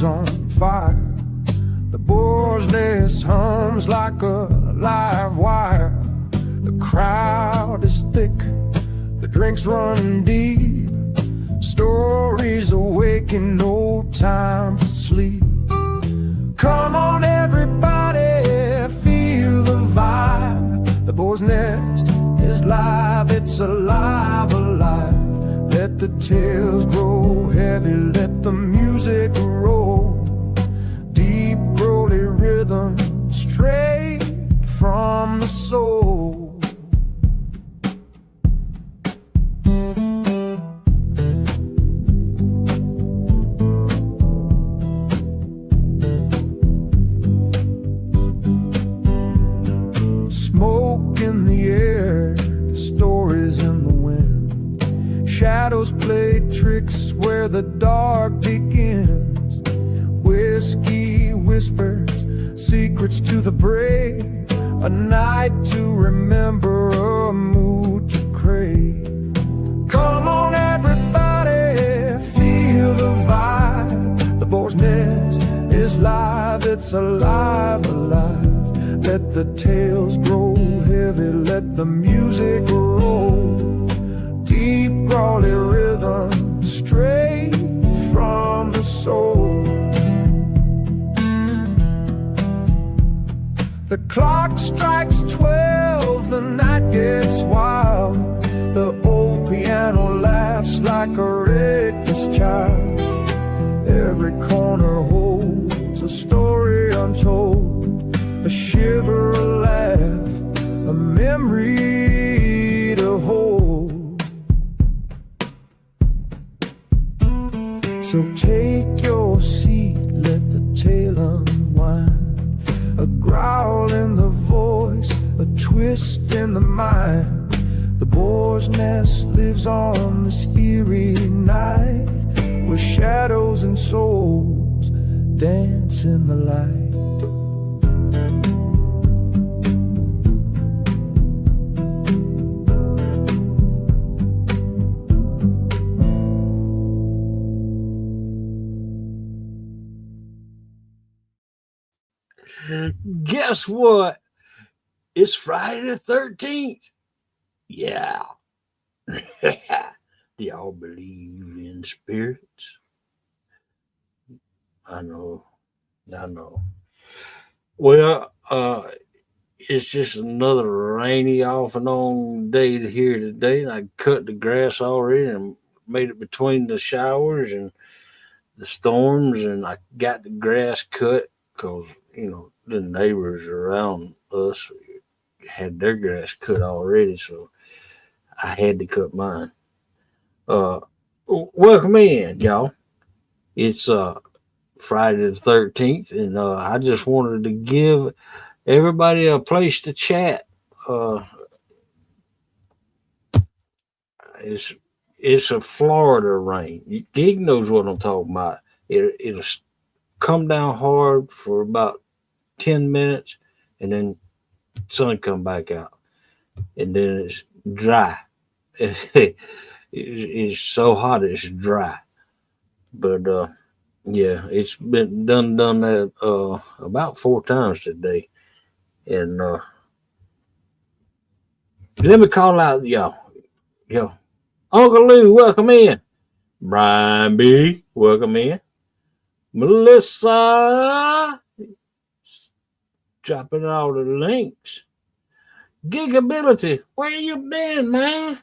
on fire. The boar's nest hums like a live wire. The crowd is thick, the drinks run deep. Stories awaken, no time for sleep. Come on everybody, feel the vibe. The boar's nest is live, it's alive, alive. Let the tales grow heavy, let the music roll. Deep growly rhythm, straight from the soul. Smoke in the air, stories in the wind. Shadows play tricks where the dark begins. Whiskey whispers secrets to the brave. A night to remember, a mood to crave. Come on everybody, feel the vibe. The boar's nest is live, it's alive, alive. Let the tales grow heavy, let the music roll. Deep crawly rhythm, straight from the soul. The clock strikes 12, the night gets wild. The old piano laughs like a reckless child. Every corner holds a story untold, a shiver, a laugh, a memory to hold. So take your seat, let the tale unwind. A growl in the voice, a twist in the mind. The boar's nest lives on this eerie night, where shadows and souls dance in the light. Guess what? It's Friday the 13th. Yeah. Do y'all believe in spirits? I know. Well, it's just another rainy off and on day here today. And I cut the grass already and made it between the showers and the storms, and I got the grass cut because, the neighbors around us had their grass cut already, so I had to cut mine. Uh, Welcome in, y'all. It's Friday the 13th, and I just wanted to give everybody a place to chat. It's a Florida rain. Gig knows what I'm talking about. It'll come down hard for about 10 minutes, and then sun come back out, and then it's dry. It's so hot it's dry. But yeah, it's been done that about 4 times today. And let me call out y'all. Yo, Uncle Lou, welcome in. Brian B, welcome in. Melissa, dropping all the links. Gigability, where you been, man?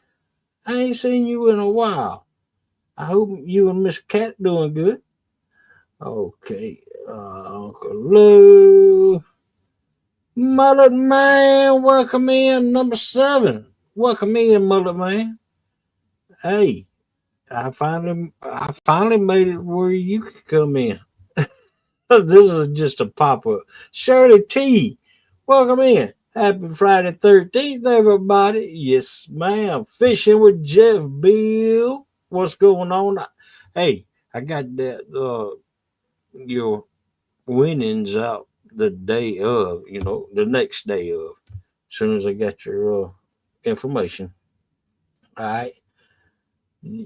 I ain't seen you in a while. I hope you and Miss Cat doing good. Okay, Uncle Lou. Mullet Man, welcome in. Number 7. Welcome in, Mullet Man. Hey, I finally made it where you could come in. This is just a pop-up. Shirley T, welcome in. Happy Friday 13th, everybody. Yes, ma'am. Fishing with Jeff Bill. What's going on? Hey, I got that your winnings out the day of, the next day of. As soon as I got your information. All right.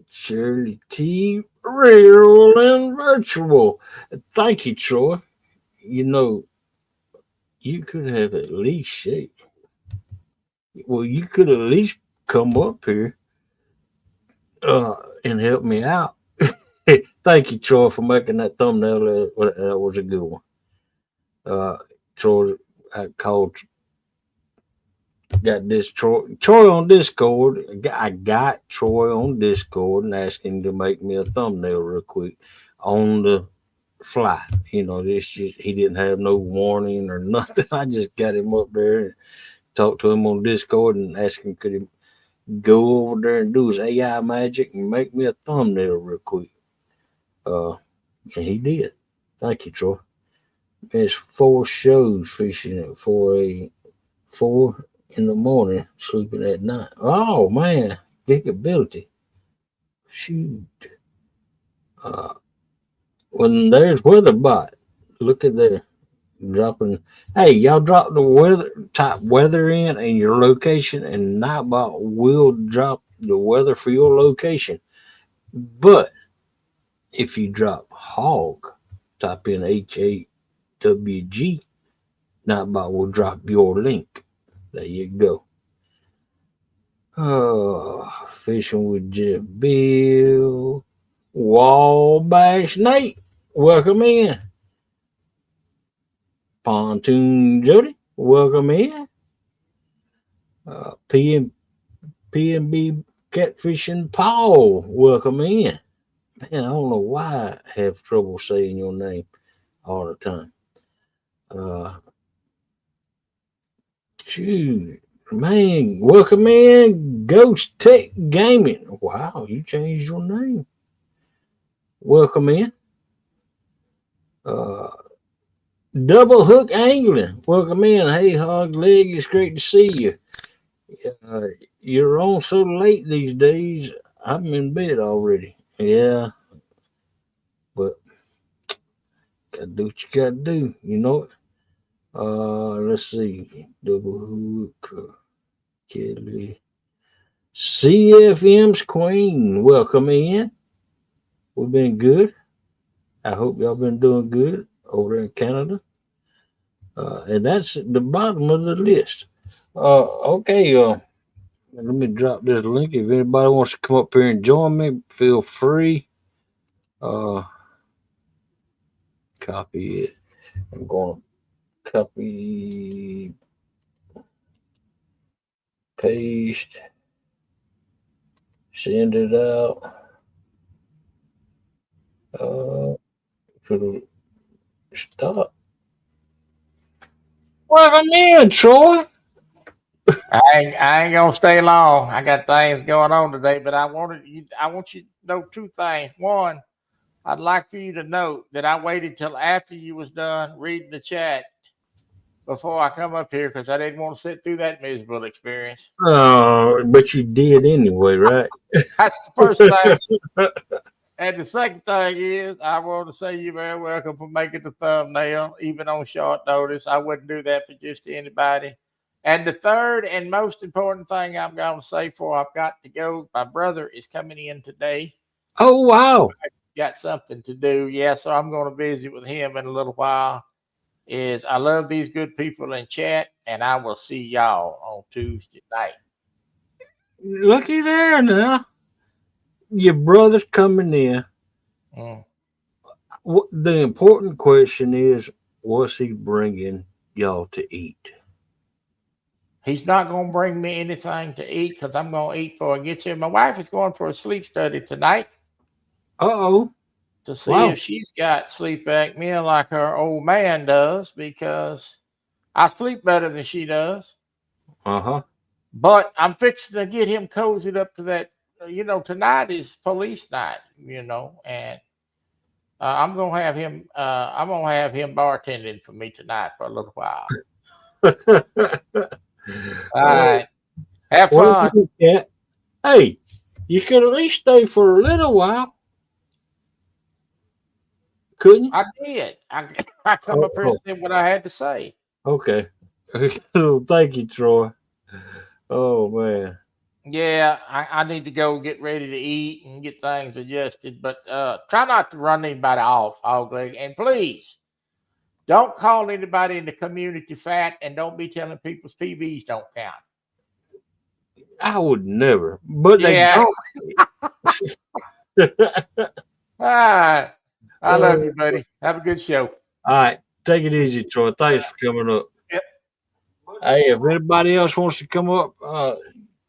Shirley T. Real and virtual. Thank you, Troy. You know, you could have at least said, well, you could at least come up here uh, and help me out. Thank you, Troy, for making that thumbnail. That was a good one. Uh, Troy, I called, got this Troy on Discord. I got Troy on Discord and asked him to make me a thumbnail real quick on the fly. You know, this just, he didn't have no warning or nothing. I just got him up there and talked to him on Discord and asked him could he go over there and do his AI magic and make me a thumbnail real quick. Uh, and he did. Thank you, Troy. It's 4 shows fishing at 4 in the morning, sleeping at night. Oh man, big ability. Shoot. Uh, when there's Weatherbot, look at there. Dropping. Hey, y'all drop the weather type weather in and your location, and Nightbot will drop the weather for your location. But if you drop hog, type in HAWG, Nightbot will drop your link. There you go. Oh, fishing with Jeff Bill, Wabash Nate, welcome in. Pontoon Jody, welcome in. PNB Catfishing Paul, welcome in. Man, I don't know why I have trouble saying your name all the time. Shoot, man, welcome in Ghost Tech Gaming. Wow, you changed your name. Welcome in. Double Hook Angling. Welcome in. Hey, Hog Leg, it's great to see you. You're on so late these days. I'm in bed already. Yeah, but gotta do what you gotta do. You know it. Let's see. Double Hook, Kelly, CFM's Queen. Welcome in. We've been good. I hope y'all been doing good over in Canada. And that's at the bottom of the list. Okay, let me drop this link. If anybody wants to come up here and join me, feel free. Copy it. I'm going to copy, paste, send it out. Stop. Welcome in, Troy. I ain't gonna stay long. I got things going on today, but I want you to know 2 things. One, I'd like for you to know that I waited till after you was done reading the chat before I come up here because I didn't want to sit through that miserable experience. But you did anyway, right? That's the first thing. And the second thing is, I want to say you're very welcome for making the thumbnail, even on short notice. I wouldn't do that for just anybody. And the third and most important thing I'm going to say before I've got to go, my brother is coming in today. Oh, wow. I got something to do. Yeah, so I'm going to visit with him in a little while. I love these good people in chat, and I will see y'all on Tuesday night. Looky there now. Your brother's coming in. The important question is, what's he bringing y'all to eat? He's not going to bring me anything to eat because I'm going to eat before I get here. My wife is going for a sleep study tonight. Uh-oh. To see if she's got sleep apnea like her old man does, because I sleep better than she does. Uh-huh. But I'm fixing to get him cozied up to that. Tonight is police night, and I'm going to have him bartending for me tonight for a little while. All right. Have fun. Hey, you could at least stay for a little while. Couldn't you? I did. I come up here and said what I had to say. Okay. Thank you, Troy. Oh, man. Yeah, I need to go get ready to eat and get things adjusted. But try not to run anybody off, Hog Leg. And please don't call anybody in the community fat, and don't be telling people's PBs don't count. I would never, but they Yeah. don't. All right. I love you, All buddy. Have a good show. right, take it easy, Troy. Thanks for coming up. Yep. Hey, if anybody else wants to come up,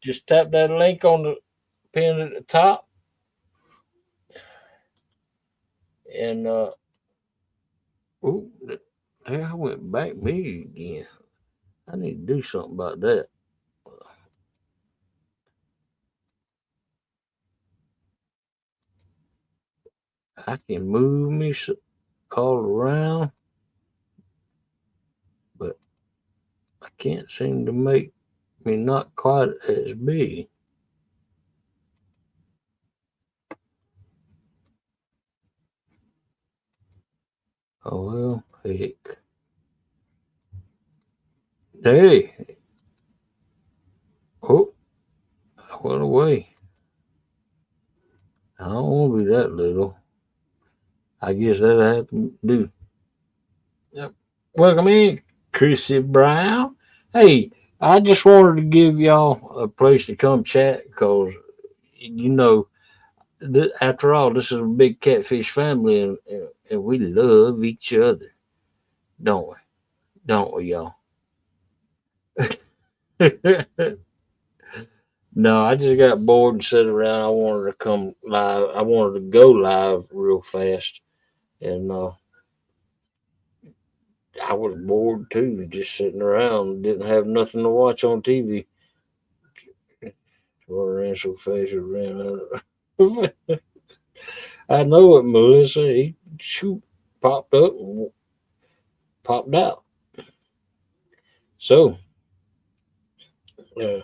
just tap that link on the pin at the top, and ooh, there I went back me again. I need to do something about that. I can move me all around, but I can't seem to make me not quite as big. Oh well, heck. Hey, oh, I went away. I don't want to be that little. I guess that'll have to do. Yep. Welcome in, Chrissy Brown. Hey, I just wanted to give y'all a place to come chat because, you know, after all, this is a big catfish family and we love each other, don't we? Don't we, y'all? No, I just got bored and sat around. I wanted to come live. I wanted to go live real fast. And I was bored too, just sitting around. Didn't have nothing to watch on TV. Well, I ran so fast, it ran out. I know it, Melissa. He shoot popped up and popped out. So, uh,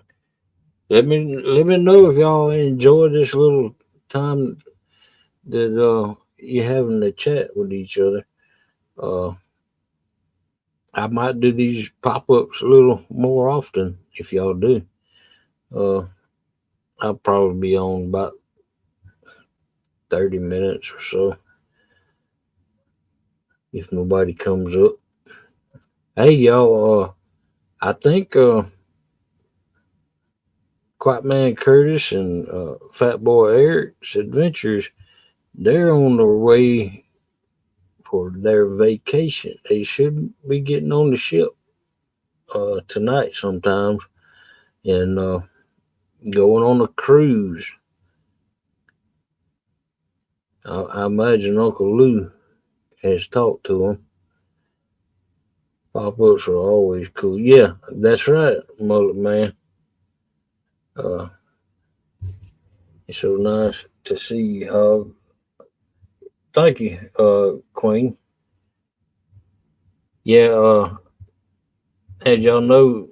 let me know if y'all enjoy this little time that you having to chat with each other. Uh, I might do these pop ups a little more often if y'all do. Uh, I'll probably be on about 30 minutes or so if nobody comes up. Hey y'all, I think Quite Man Curtis and Fat Boy Eric's Adventures, they're on their way for their vacation. They should be getting on the ship tonight sometimes and going on a cruise. I imagine Uncle Lou has talked to them. Pop ups are always cool. Yeah, that's right, Mullet Man. Uh, it's so nice to see you, Hog. Thank you, Queen. Yeah, as y'all know,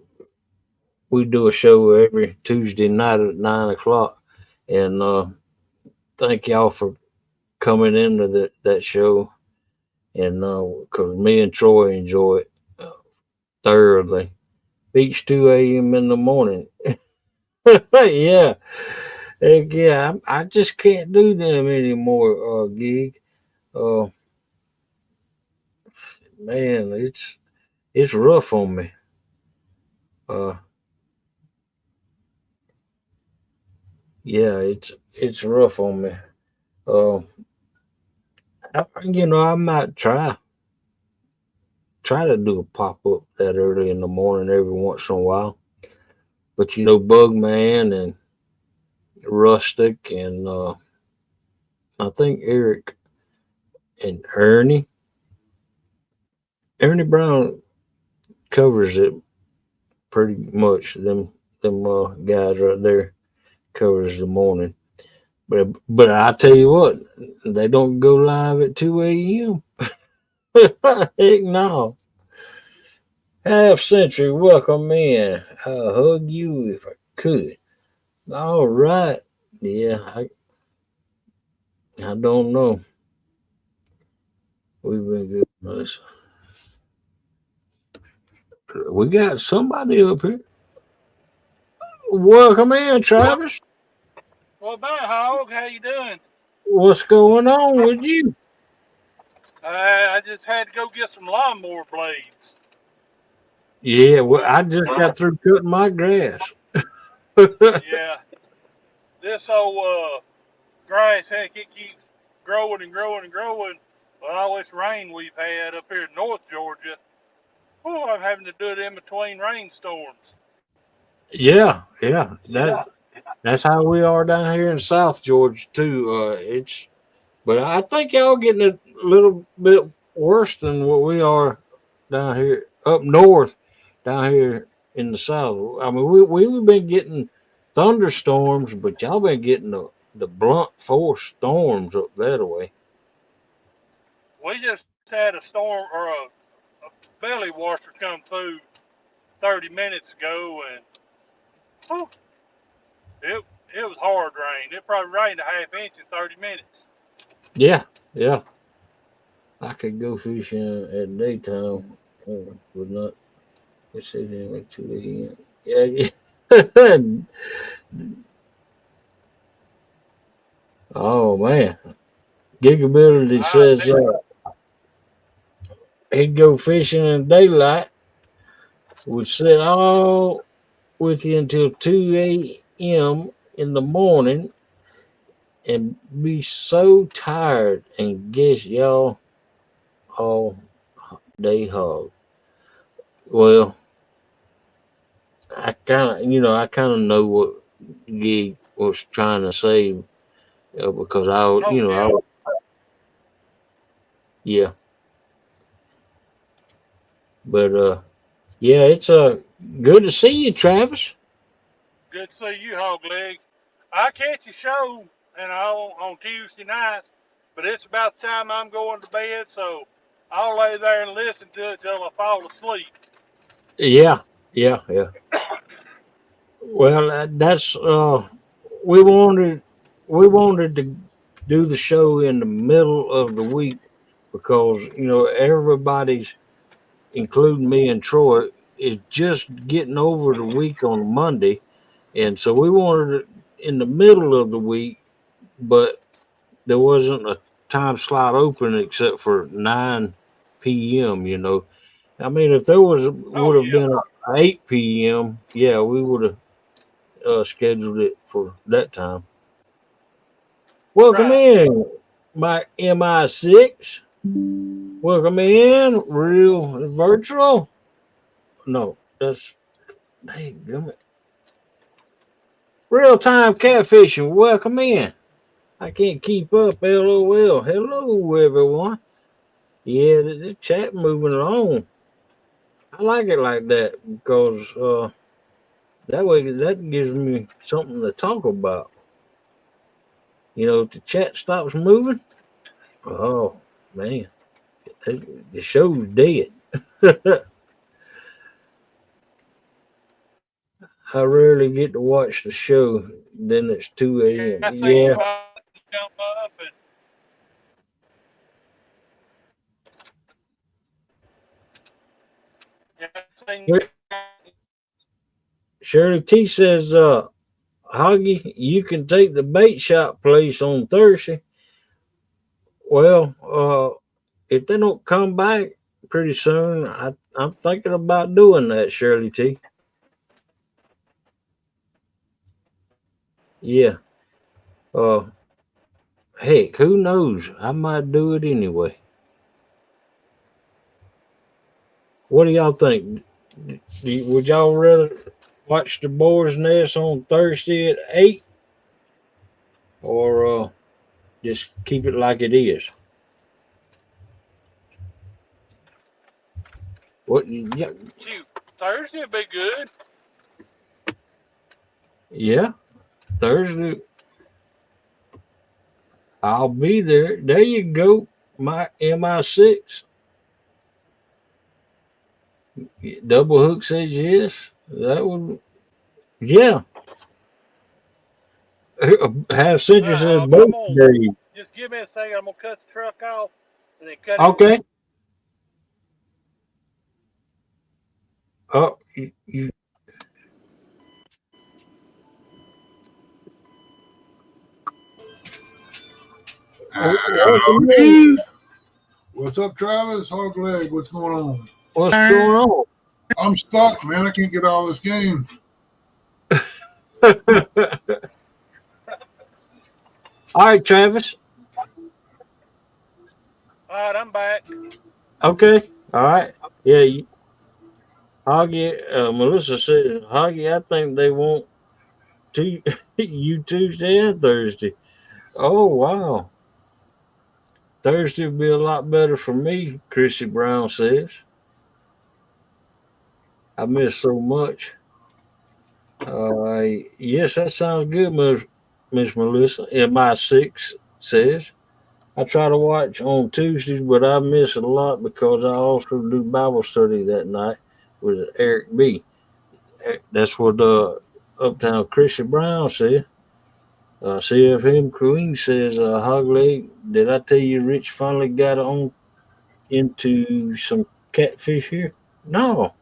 we do a show every Tuesday night at 9 o'clock, and thank y'all for coming into that show. And because me and Troy enjoy it thoroughly, each 2 a.m. in the morning. Yeah, heck yeah, I just can't do them anymore. Gig, uh, man, it's rough on me. Uh, yeah, it's rough on me. Uh, I might try to do a pop up that early in the morning every once in a while. But Bugman and Rustic and I think Eric and Ernie Brown covers it pretty much. Them guys right there covers the morning. But I tell you what, they don't go live at 2 a.m. Heck no. Half century, welcome in. I'll hug you if I could. All right. Yeah, I don't know. We've been good. Listen, we got somebody up here. Welcome in, Travis. Well, bye, Hog. How you doing? What's going on with you? I just had to go get some lawnmower blades. Yeah, well, I just got through cutting my grass. Yeah, this old grass, heck, it keeps growing and growing and growing. With all this rain we've had up here in North Georgia, oh, I'm having to do it in between rainstorms. Yeah, that's how we are down here in South Georgia too. But I think y'all getting a little bit worse than what we are down here up north, down here in the south. I mean, we've been getting thunderstorms, but y'all been getting the blunt force storms up that way. We just had a storm or a belly washer come through 30 minutes ago, and whew, it was hard rain. It probably rained a half inch in 30 minutes. Yeah. I could go fishing at daytime, but not. Let's say then like 2 a.m. Yeah. Oh man, Gigability I says he'd go fishing in daylight, would sit all with you until 2 a.m. in the morning, and be so tired. And guess y'all all day hog. Well, I kind of know what Gig was trying to say because oh yeah, yeah, but yeah, it's good to see you, Travis. good to see you, Hog Leg. I catch a show and on Tuesday nights, but it's about the time I'm going to bed, so I'll lay there and listen to it till I fall asleep. Yeah. Well, that's we wanted we wanted to do the show in the middle of the week because everybody's, including me and Troy, is just getting over the week on Monday, and so we wanted it in the middle of the week, but there wasn't a time slot open except for 9 p.m. I mean, if there Oh would have yeah, been a 8 p.m., yeah, we would have scheduled it for that time. Welcome right. in, my MI6. Welcome in, real virtual. No, that's dang gummit. Real time catfishing. Welcome in. I can't keep up. LOL. Hello, everyone. Yeah, the chat moving along. I like it like that because that way that gives me something to talk about. If the chat stops moving, oh man, the show's dead. I rarely get to watch the show. Then it's 2 a.m. I think you Yeah, might jump up and yeah, I think Shirley T says, Hoggy, you can take the bait shop place on Thursday. Well, if they don't come back pretty soon, I'm thinking about doing that, Shirley T. Yeah. Uh, heck, who knows? I might do it anyway. What do y'all think? Would y'all rather watch the Boar's Nest on Thursday at 8 or just keep it like it is? Yeah, shoot, Thursday would be good. yeah, Thursday. I'll be there. There you go. My MI6. Double Hook says yes. That would, yeah. Half All Century right, says Hog, I'm both gonna days. just give me a second. I'm gonna cut the truck off and then cut it. Okay. Oh, you Howdy. What's up, Travis? Hog leg, what's going on? What's going on? I'm stuck, man. I can't get out of this game. All right, Travis. All right, I'm back. Okay. All right. Yeah. Hoggy, Melissa says, Hoggy, I think they want you Tuesday and Thursday. Oh, wow. Thursday will be a lot better for me, Chrissy Brown says. I miss so much. Yes, that sounds good, Miss Melissa. MI6 says. I try to watch on Tuesdays, but I miss it a lot because I also do Bible study that night with Eric B. That's what Uptown Chrissy Brown said. CFM Queen says, Hogleg, did I tell you Rich finally got on into some catfish here? No.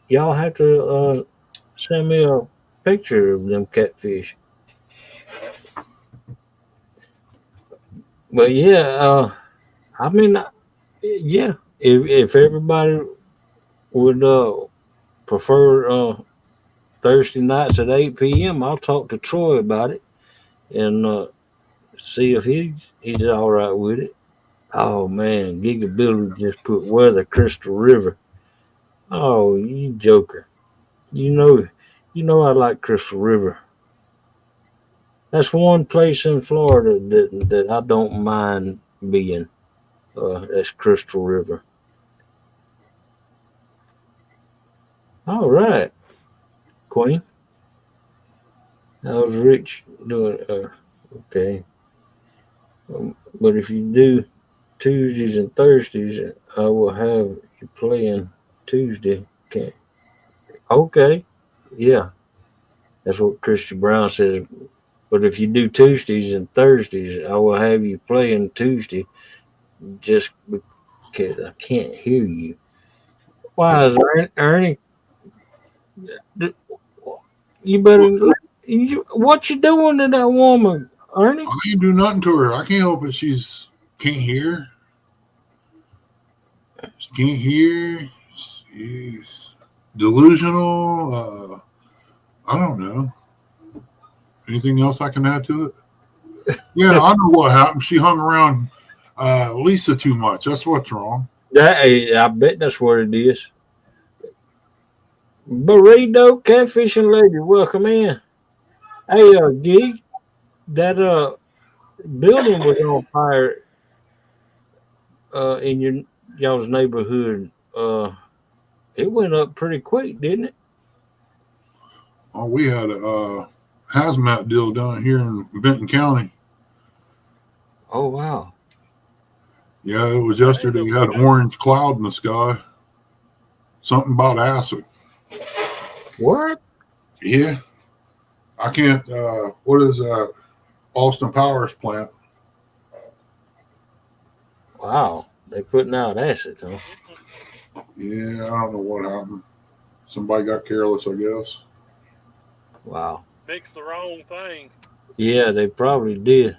Y'all have to send me a picture of them catfish. But yeah, I mean, yeah, if everybody would prefer Thursday nights at 8 p.m., I'll talk to Troy about it and see if he's all right with it. Oh man, Giga Billy just put weather Crystal River. Oh, you joker! You know I like Crystal River. That's one place in Florida that I don't mind being. That's Crystal River. All right, Queen. How's Rich doing? Okay. But if you do Tuesdays and Thursdays, I will have you playing Tuesday. Okay. Okay. Yeah. That's what Christian Brown says. But if you do Tuesdays and Thursdays, I will have you playing Tuesday just because I can't hear you. Why is Ernie? You better. What you doing to that woman, Ernie? I ain't do nothing to her. I can't help it. She's can't hear. She can't hear. She's delusional. I don't know. Anything else I can add to it? Yeah, I know what happened. She hung around Lisa too much. That's what's wrong. I bet that's what it is. Burrito Catfishing Lady, welcome in. Hey, Gig, that building was on fire in y'all's neighborhood. It went up pretty quick, didn't it? Oh, we had a hazmat deal down here in Benton County. Oh wow! Yeah, it was yesterday. You had an orange cloud in the sky. Something about acid. What? Yeah. I can't. What is Austin Powers plant? Wow, they putting out acid, huh? Yeah, I don't know what happened. Somebody got careless, I guess. Wow. Fixed the wrong thing. Yeah, they probably did.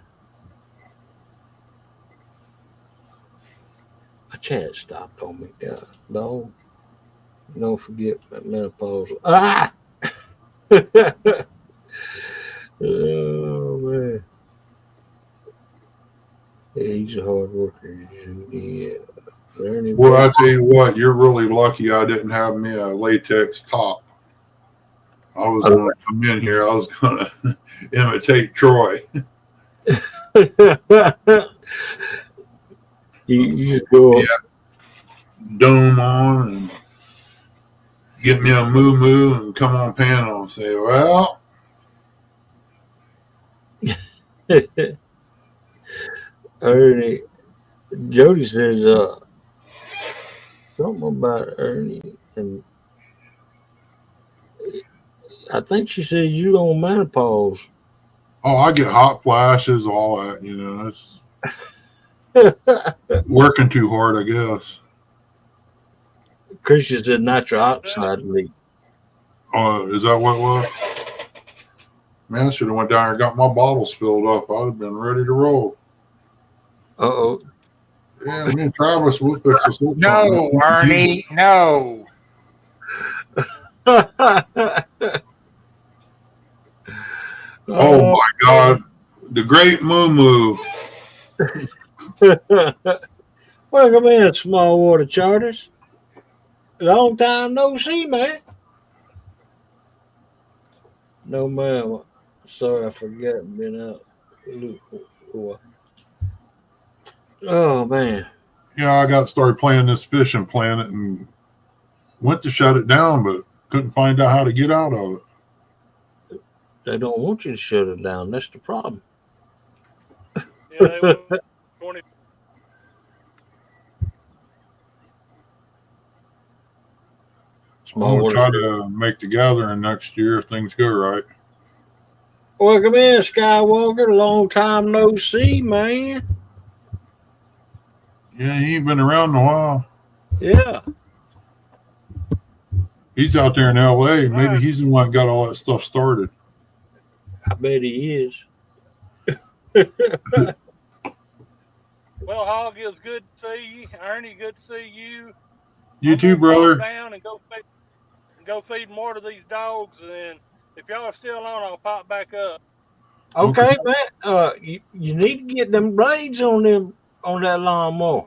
My chat stopped on me. Yeah, no. Don't forget menopause. Ah! Oh man. Yeah, he's a hard worker. Yeah. Well, I tell you what, you're really lucky I didn't have me a latex top. I was going to come in here. I was going to imitate Troy. you just go up. Dome on and get me a moo and come on panel and say, well. Ernie, Jody says something about Ernie, and I think she said you on menopause. Oh, I get hot flashes, all that, you know. It's working too hard, I guess. Christian said nitric oxide leak. Is that what it was? Man, I should have went down there and got my bottle spilled up. I'd have been ready to roll. Uh-oh. Yeah, me and Travis, we'll fix this. No, Ernie, no. Oh my God. The great Moo Moo. Welcome in, Small Water Charters. Long time no see, man. No, man. Sorry, I forgot. Been out. Oh, man. Yeah, I got started playing this fishing planet and went to shut it down, but couldn't find out how to get out of it. They don't want you to shut it down. That's the problem. Yeah, they were 20. Small I'll Water. try to make the gathering next year if things go right. Welcome in, Skywalker. Long time no see, man. Yeah, he ain't been around in a while. Yeah. He's out there in LA. Maybe he's the one that got all that stuff started. I bet he is. Well, Hog, it was good to see you. Ernie, good to see you. You I'm too, gonna brother. go down and go feed more to these dogs, and if y'all are still on, I'll pop back up. Okay, man. You need to get them blades on that lawnmower.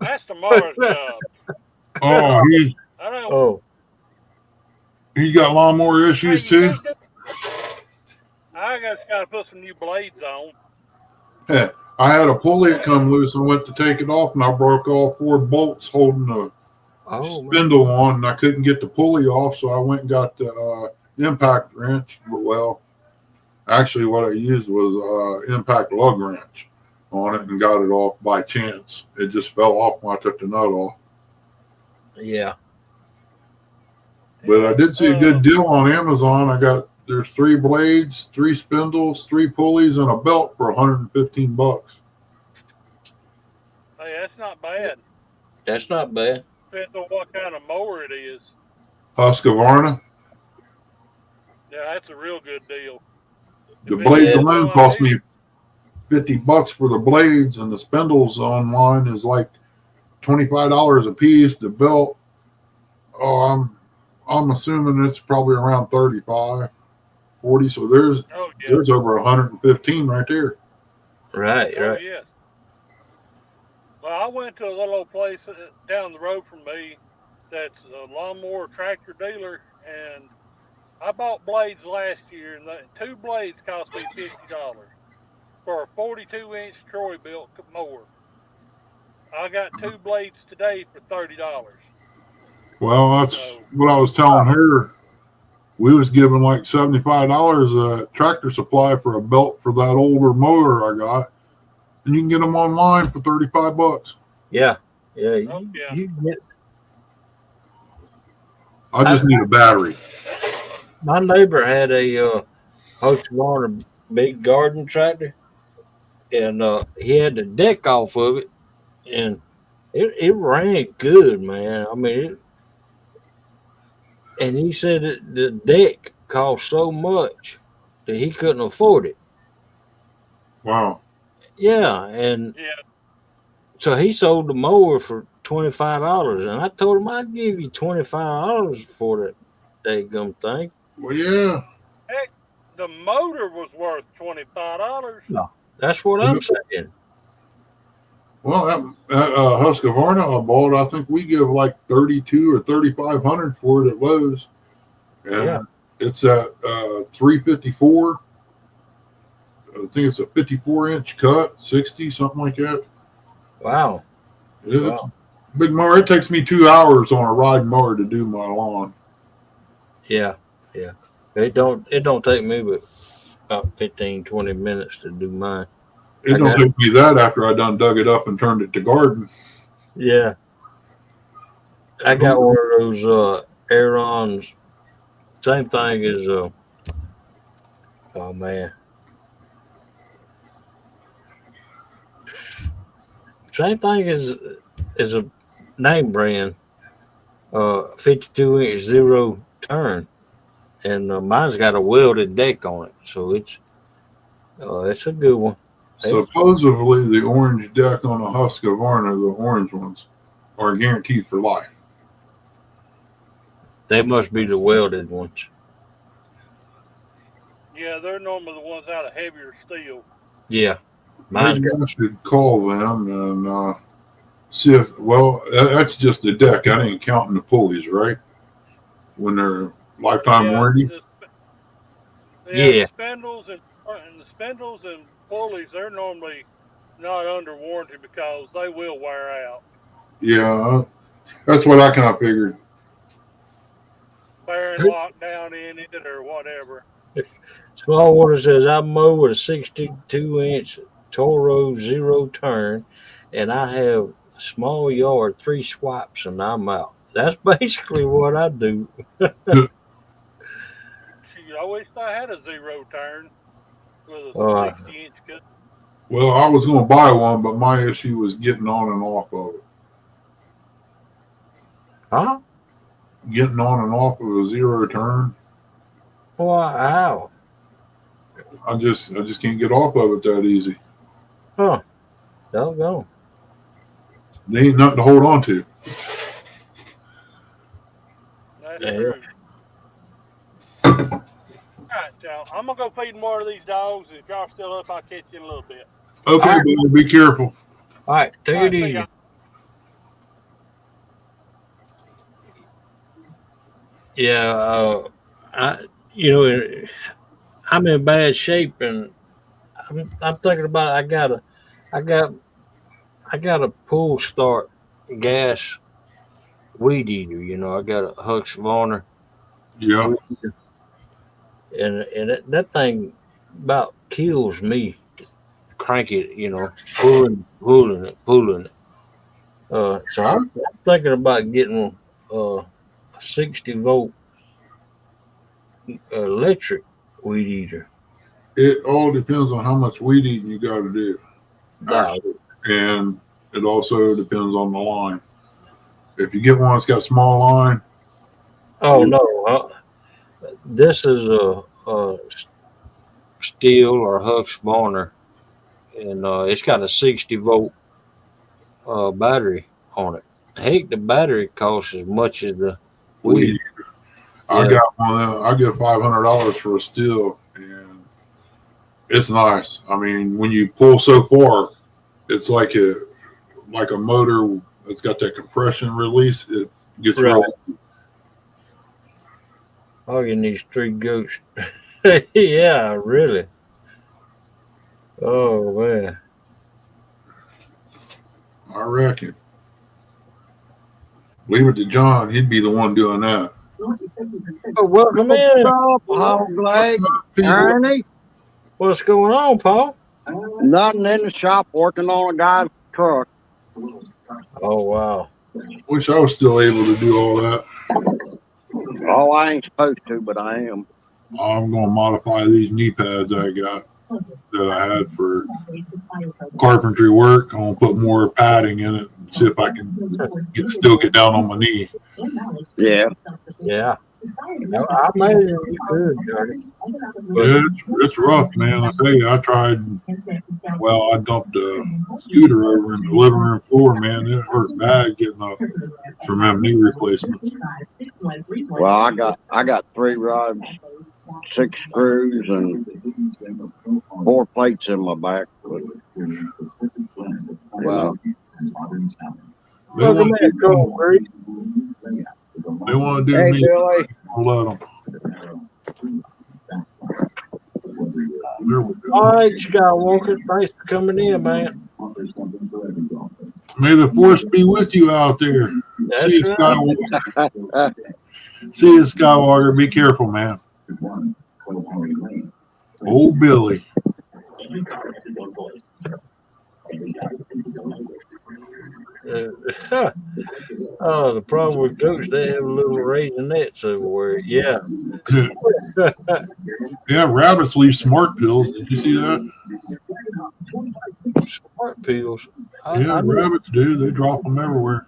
That's tomorrow's job. Oh, I don't. Oh, he got lawnmower issues too. I just got to put some new blades on. Yeah, I had a pulley that come loose. I went to take it off, and I broke all 4 bolts holding the spindle on, and I couldn't get the pulley off, so I went and got the impact wrench. But well, actually, what I used was impact lug wrench on it and got it off by chance. It just fell off when I took the nut off. yeah. But I did see a good deal on Amazon. There's 3 blades, 3 spindles, 3 pulleys, and a belt for $115. Hey, that's not bad. That's not bad. Depends on what kind of mower it is. Husqvarna. Yeah, that's a real good deal. The blades alone cost me $50 for the blades, and the spindles online is like $25 a piece. The belt, I'm assuming it's probably around 35, 40. So there's over 115 right there. Right. Yes. Well, I went to a little old place down the road from me that's a lawnmower tractor dealer, and I bought blades last year, and 2 blades cost me $50 for a 42-inch Troy-built mower. I got 2 blades today for $30. Well, that's what I was telling her. We was giving like $75 a tractor supply for a belt for that older mower I got, and you can get them online for $35. Yeah. You get. I just need a battery. My neighbor had a Husqvarna big garden tractor, and he had the deck off of it, and it ran good, man. I mean, and he said that the deck cost so much that he couldn't afford it. Wow. Yeah, and so he sold the mower for $25, and I told him I'd give you $25 for that daggum thing. Well, yeah. Heck, the motor was worth $25. No, that's what I'm saying. Well, that Husqvarna I bought, I think we give like $3,200 or $3,500 for it at Lowe's. And it's at 354. I think it's a 54-inch cut, 60, something like that. Wow. It's a big mower. It takes me 2 hours on a ride mower to do my lawn. Yeah. It don't take me but about 15, 20 minutes to do mine. It don't take me that after I done dug it up and turned it to garden. Yeah. I got one of those Aeron's, same thing as oh man. Same thing as a name brand, 52-inch zero turn. and mine's got a welded deck on it, so it's a good one. Supposedly, the orange deck on a Husqvarna, the orange ones, are guaranteed for life. They must be the welded ones. Yeah, they're normally the ones out of heavier steel. Yeah, Maybe I should call them and see if. Well, that's just the deck. I ain't counting the pulleys, right? When they're lifetime warranty. Yeah. The spindles and pulleys, they're normally not under warranty because they will wear out. Yeah, that's what I kind of figured. Bearing locked down in it or whatever. Small Water says, I mow with a 62-inch Toro zero turn, and I have a small yard, 3 swipes, and I'm out. That's basically what I do. Shoot, I wish I had a zero turn with a 60-inch cut. Well, I was going to buy one, but my issue was getting on and off of it. Huh? Getting on and off of a zero turn. Wow. I just can't get off of it that easy. Huh. Doggone. There ain't nothing to hold on to. That's true. All right, y'all. I'm going to go feed more of these dogs. If y'all are still up, I'll catch you in a little bit. Okay, right. Buddy, be careful. All right, take it easy. Yeah, I'm in bad shape, and I'm thinking about I got a pull start gas weed eater. I got a Husqvarna. Yeah. And that thing about kills me. Crank it, pulling it. So I'm thinking about getting a 60-volt electric weed eater. It all depends on how much weed eating you got to do. And it also depends on the line. If you get one that's got small line. Oh, no. This is a Steel or Husqvarna, and it's got a 60-volt battery on it. Heck, the battery costs as much as the weed. I got one of them. I get $500 for a Steel, and it's nice. I mean, when you pull so far, it's like a motor. It's got that compression release. It gets really. Oh, you need 3 goats. Yeah, really. Oh, man. I reckon. Leave it to John. He'd be the one doing that. Oh, welcome in. Paul Blake, Ernie. What's going on, Paul? Nothing in the shop, working on a guy's truck. Oh, wow. Wish I was still able to do all that. Oh, I ain't supposed to, but I am. I'm going to modify these knee pads I got that I had for carpentry work. I'm going to put more padding in it and see if I can still get down on my knee. Yeah. Yeah. No, I imagine you could, Johnny. It's rough, man. I tell you, I tried. Well, I dumped a scooter over in the living room floor, man. It hurt bad getting up from having knee replacements. Well, I got 3 rods, 6 screws, and 4 plates in my back. Well, They want to do hey, me. Billy. I'll let them. All right, Skywalker. Thanks for coming in, man. May the force be with you out there. That's See you, Skywalker. See you, Skywalker. Be careful, man. Old Billy. Oh, the problem with goats, they have little raisinets everywhere. Yeah. Yeah, rabbits leave smart pills. Did you see that? Smart pills. Rabbits do. They drop them everywhere.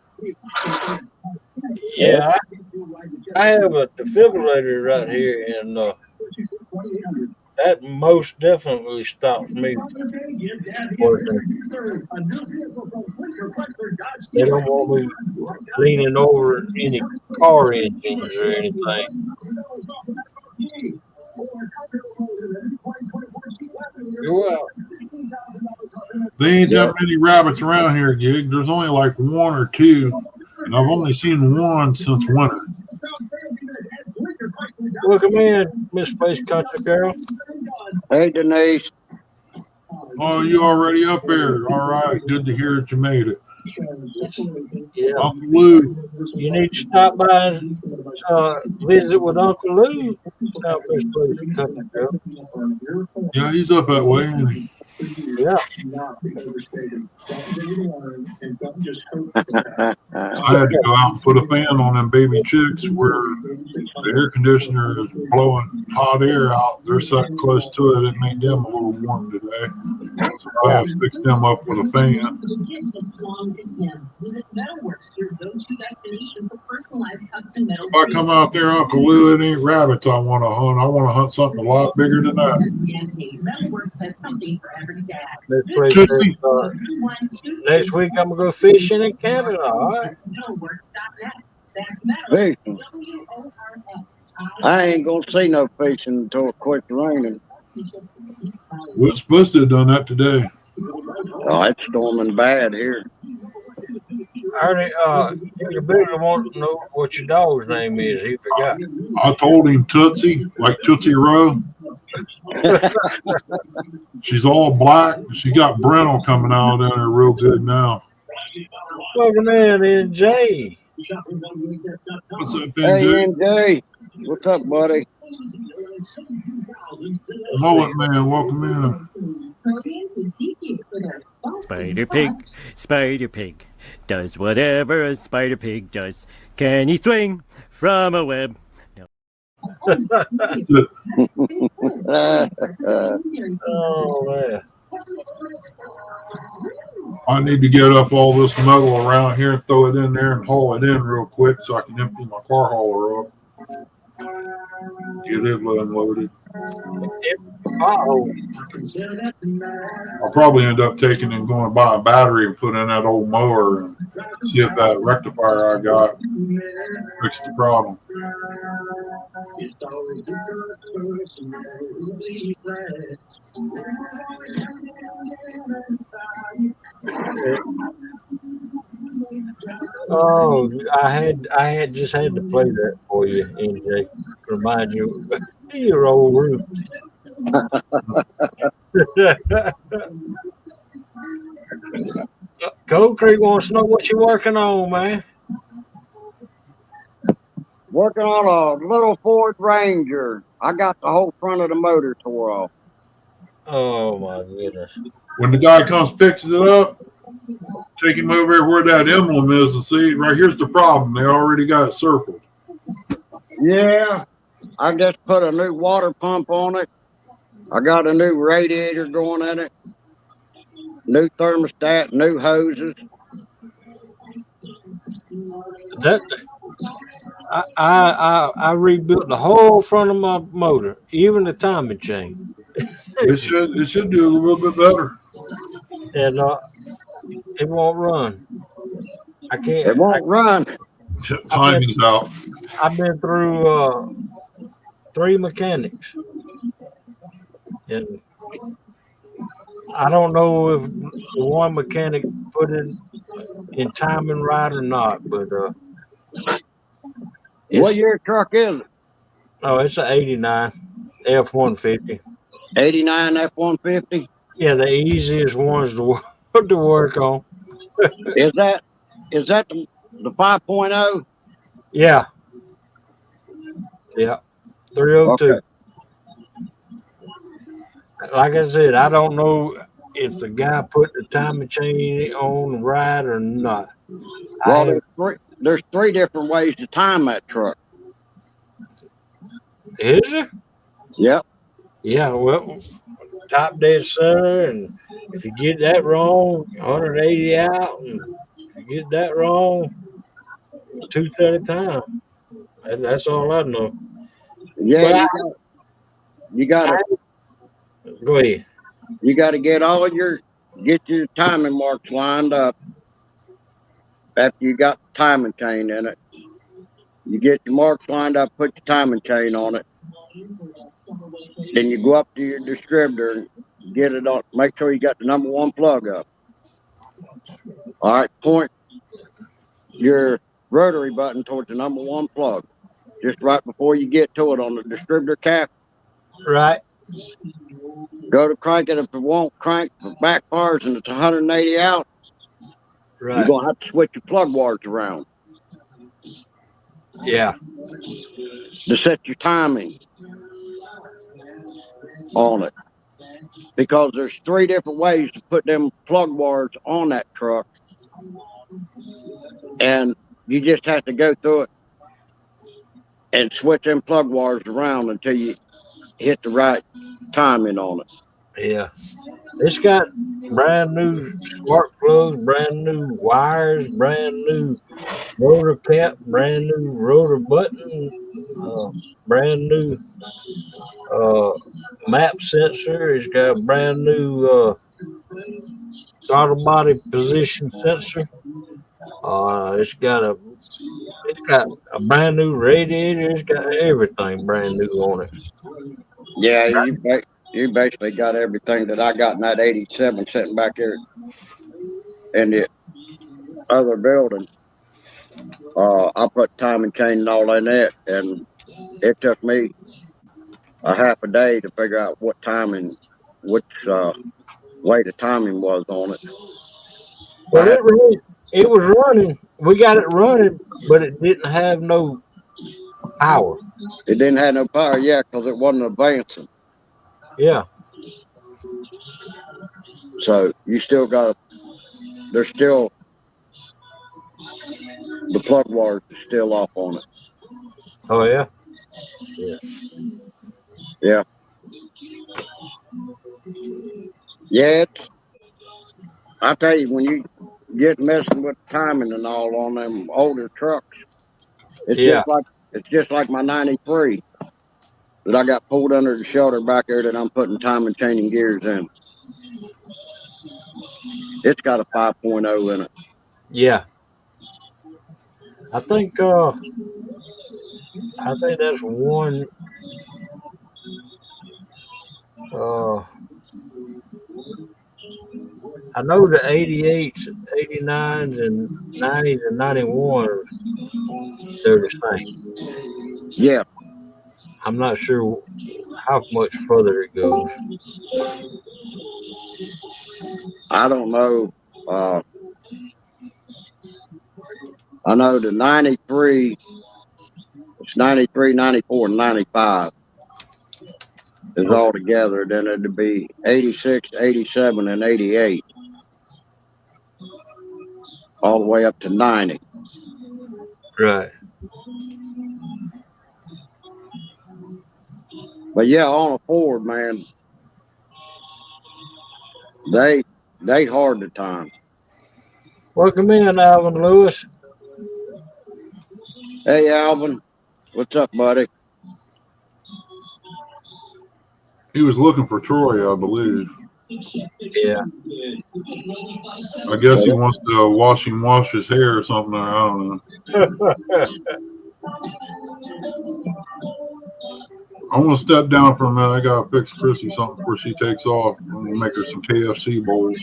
Yeah. I have a defibrillator right here, and that most definitely stops me working. They don't want me leaning over any car engines or anything. Go out. There ain't Yeah. that many rabbits around here, Gig. There's only like one or two, and I've only seen one since winter. Welcome in, Miss Space Country Girl. Hey, Denise. Oh, you already up there? All right, good to hear that you made it. Yeah. Uncle Lou. You need to stop by and visit with Uncle Lou. Out Miss Space Country Girl. Yeah, he's up that way. Ain't he? Yeah. I had to go out and put a fan on them baby chicks where the air conditioner is blowing hot air out. They're sitting close to it. It made them a little warm today. So I have fixed them up with a fan. If I come out there, Uncle Lou, it ain't rabbits I want to hunt. I want to hunt something a lot bigger than that. Miss Space Tootsie. next week I'm gonna go fishing in Canada. All right. Fishing. I ain't gonna see no fishing until it quits raining. We're supposed to have done that today. Oh, it's storming bad here. Ernie, your bigger want to know what your dog's name is. He forgot. I told him Tootsie, like Tootsie Row. She's all black. She got Brennel coming out in her real good now. Welcome in, NJ. What's up, Hey, NJ? NJ. What's up, buddy? Mullet Man, welcome in. Spider Pig does whatever a spider pig does. Can he swing from a web? No. Oh man. I need to get up all this metal around here and throw it in there and haul it in real quick so I can empty my car hauler up. Get it unloaded. Uh-oh. I'll probably end up taking and going to buy a battery and put in that old mower and see if that rectifier I got fixed the problem. Oh, I had just had to play that for you, NJ. Remind you of your old roots. Cold Creek wants to know what you're working on, man. Working on a little Ford Ranger. I got the whole front of the motor tore off. Oh my goodness. When the guy comes fixes it up, take him over here where that emblem is and see. Right here's the problem. They already got it circled. Yeah, I just put a new water pump on it. I got a new radiator going in it. New thermostat, new hoses. That I rebuilt the whole front of my motor, even the timing chain. It should do a little bit better. And it won't run. I can't. It won't run. Timing's out. I've been through 3 mechanics, and I don't know if the one mechanic put it in timing right or not, but What year truck is it? oh, it's an '89 F-150. 89 F-150. Yeah, the easiest ones to work on. Is that the 5.0? Yeah. 302. Okay. Like I said, I don't know if the guy put the timing chain on right or not. Well, there's 3 different ways to time that truck. Is there? Yep. Yeah, well, top dead center, and if you get that wrong, 180 out, and if you get that wrong, 2 at a time. That's all I know. Yeah, But you gotta go ahead. you gotta get your timing marks lined up after you got the timing chain in it. You get your marks lined up, put your timing chain on it. Then you go up to your distributor and get it on. Make sure you got the number 1 plug up. All right, point your rotary button towards the number 1 plug. Just right before you get to it on the distributor cap. Right. Go to crank it. If it won't crank for back bars and it's 180 out, you're Right. going to have to switch your plug wires around Yeah. to set your timing on it. Because there's 3 different ways to put them plug wires on that truck. And you just have to go through it and switch them plug wires around until you hit the right timing on it. Yeah. It's got brand new spark plugs, brand new wires, brand new rotor cap, brand new rotor button, brand new map sensor. It's got brand new throttle body position sensor. It's got a brand new radiator. It's got everything brand new on it. Yeah, you basically got everything that I got in that 87 sitting back here in the other building. I put timing chain and all in it, and it took me a half a day to figure out which way the timing was on it. Well, it was running. We got it running, but it didn't have no power. It didn't have no power yet because it wasn't advancing. Yeah. So you still got there's still the plug wires are still off on it. Oh yeah. Yeah. Yeah, I tell you, when you get messing with timing and all on them older trucks, it's Yeah. just like my 93 that I got pulled under the shoulder back there that I'm putting timing chaining gears in. It's got a 5.0 in it. Yeah. I think that's one. I know the 88s, 89s, and 90s and 91s, they're the same. Yeah, I'm not sure how much further it goes. I don't know. I know the 93, it's 93, 94, and 95 is all together. Then it'd be 86, 87, and 88, all the way up to 90. Right. But yeah, on a Ford, man, they hard to time. Welcome in, Alvin Lewis. Hey, Alvin, what's up, buddy? He was looking for Troy, I believe. Yeah. I guess he wants to wash his hair or something. I don't know. I'm gonna step down for a minute. I gotta fix Chrissy something before she takes off. I'm gonna make her some KFC bowls.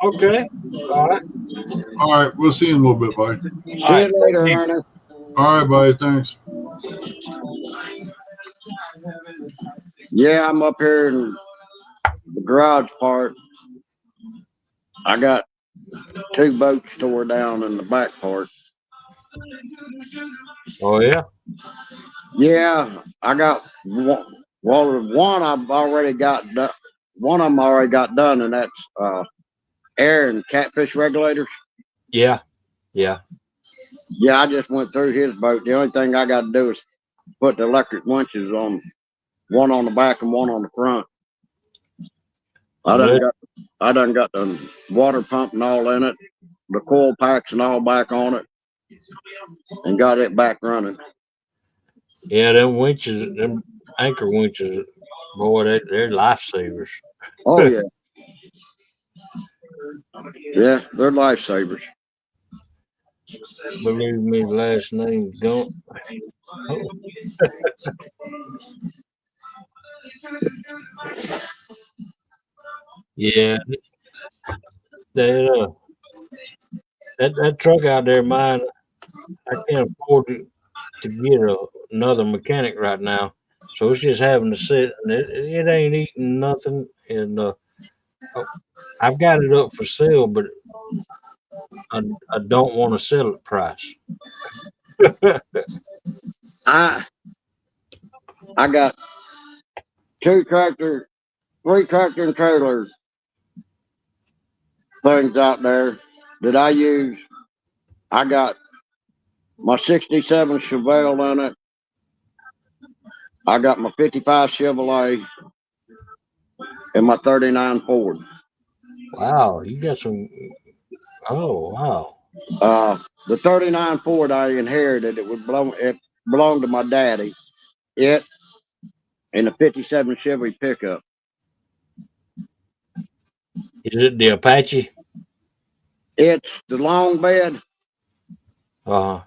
Okay. All right. All right, we'll see you in a little bit, buddy. See you later, Ernie. All right, buddy. Thanks. Yeah, I'm up here in the garage part. I got 2 boats tore down in the back part. Oh yeah. Yeah, I got one. Well, one I've already got done. One of them already got done, and that's air and catfish regulators. Yeah. Yeah. Yeah, I just went through his boat. The only thing I got to do is put the electric winches on, one on the back and one on the front. I done got the water pump and all in it, the coil packs and all back on it. and got it back running. Yeah, them winches, them anchor winches, boy, they're lifesavers. Oh yeah, yeah, they're lifesavers. Believe me, last name Gump. Oh, yeah, that that truck out there, mine. I can't afford to get another mechanic right now, so it's just having to sit, and it ain't eating nothing. And oh, I've got it up for sale, but I don't want to sell it price. I got three tractor and trailer things out there that I use. I got my 67 Chevelle in it. I got my 55 Chevrolet and my 39 Ford. Wow, you got some. Oh, wow. The 39 Ford I inherited. It belonged to my daddy. It and the 57 Chevy pickup. Is it the Apache? It's the long bed. Uh,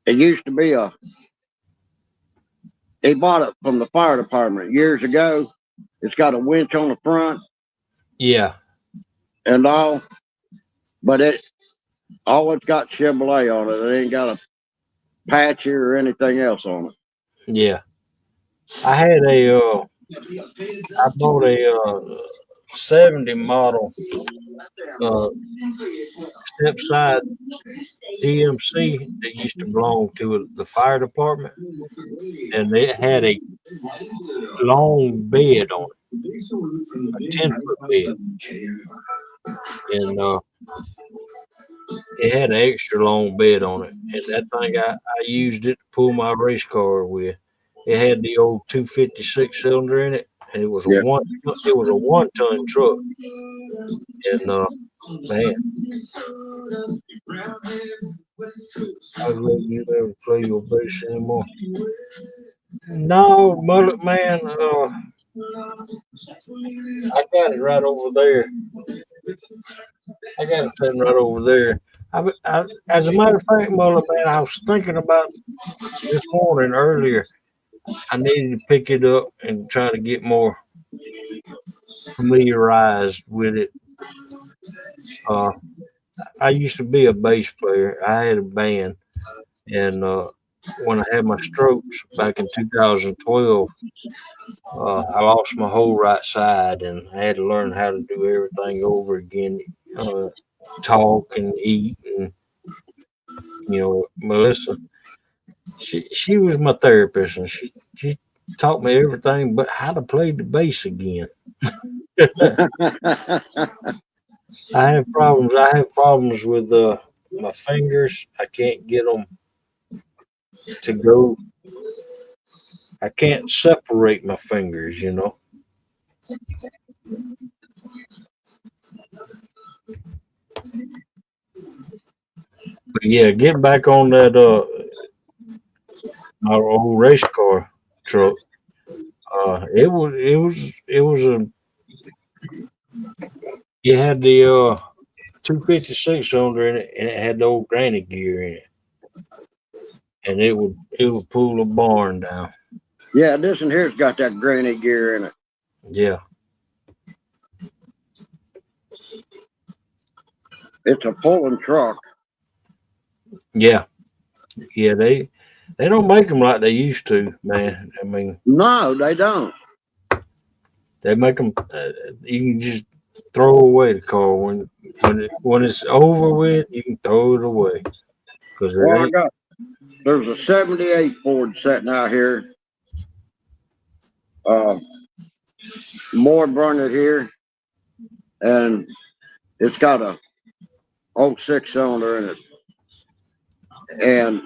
It used to be he bought it from the fire department years ago. It's got a winch on the front yeah, and all, but it's got Chevrolet on it. It ain't got a Apache or anything else on it. yeah. I had I bought a 70 model step side DMC that used to belong to the fire department, and it had a long bed on it, a 10-foot bed, and it had an extra long bed on it. And that thing, I used it to pull my race car with. It had the old 256 cylinder in it, and it was Yeah. a 1-ton truck. And man, I was letting you never play your bass anymore. No, Mullet Man, I got it right over there. I got it sitting right over there. As a matter of fact, Mullet Man, I was thinking about this morning earlier. I needed to pick it up and try to get more familiarized with it. Uh, I used to be a bass player. I had a band, and when I had my strokes back in 2012, I lost my whole right side, and I had to learn how to do everything over again. Talk and eat, and Melissa, she was my therapist, and she taught me everything but how to play the bass again. I have problems. I have problems with my fingers. I can't get them to go. I can't separate my fingers. But yeah, getting back on that my old race car truck. It was a it had the 256 cylinder in it, and it had the old granny gear in it, and it would pull a barn down. Yeah, this one here's got that granny gear in it. Yeah, It's a pulling truck. yeah. They don't make them like they used to, man. I mean, No, they don't. they make them. You can just throw away the car when it's over with. You can throw it away because it Well, ain't. there's a 78 Ford sitting out here. More burner here, and it's got a 06 cylinder in it. And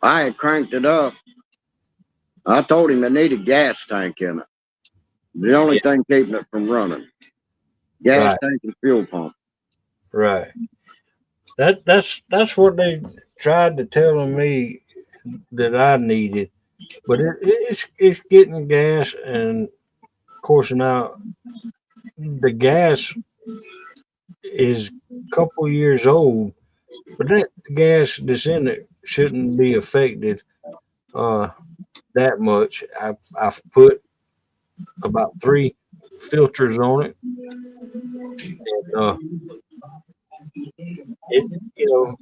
I had cranked it up. I told him it needed a gas tank in it. The only thing keeping it from running. Gas Right. tank and fuel pump. Right. That's what they tried to tell me that I needed, but it's getting gas, and of course now the gas is a couple years old, but that gas that's in it shouldn't be affected uh, that much. I've put about 3 filters on it, and it you know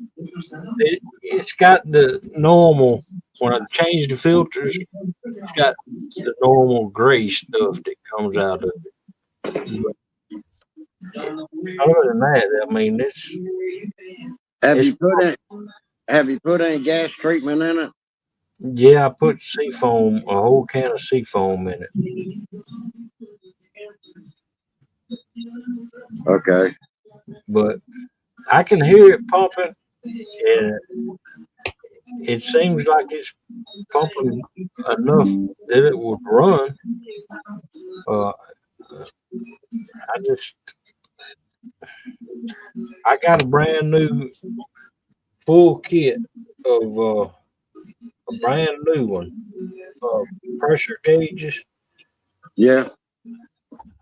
it's got the normal. When I change the filters, it's got the normal gray stuff that comes out of it. But other than that, I mean, Have it's you put any, have you put any gas treatment in it? yeah. I put seafoam, a whole can of seafoam in it, Okay. but I can hear it pumping, and it seems like it's pumping enough that it would run. Uh, I just I got a brand new full kit of a brand new one, uh, pressure gauges. Yeah.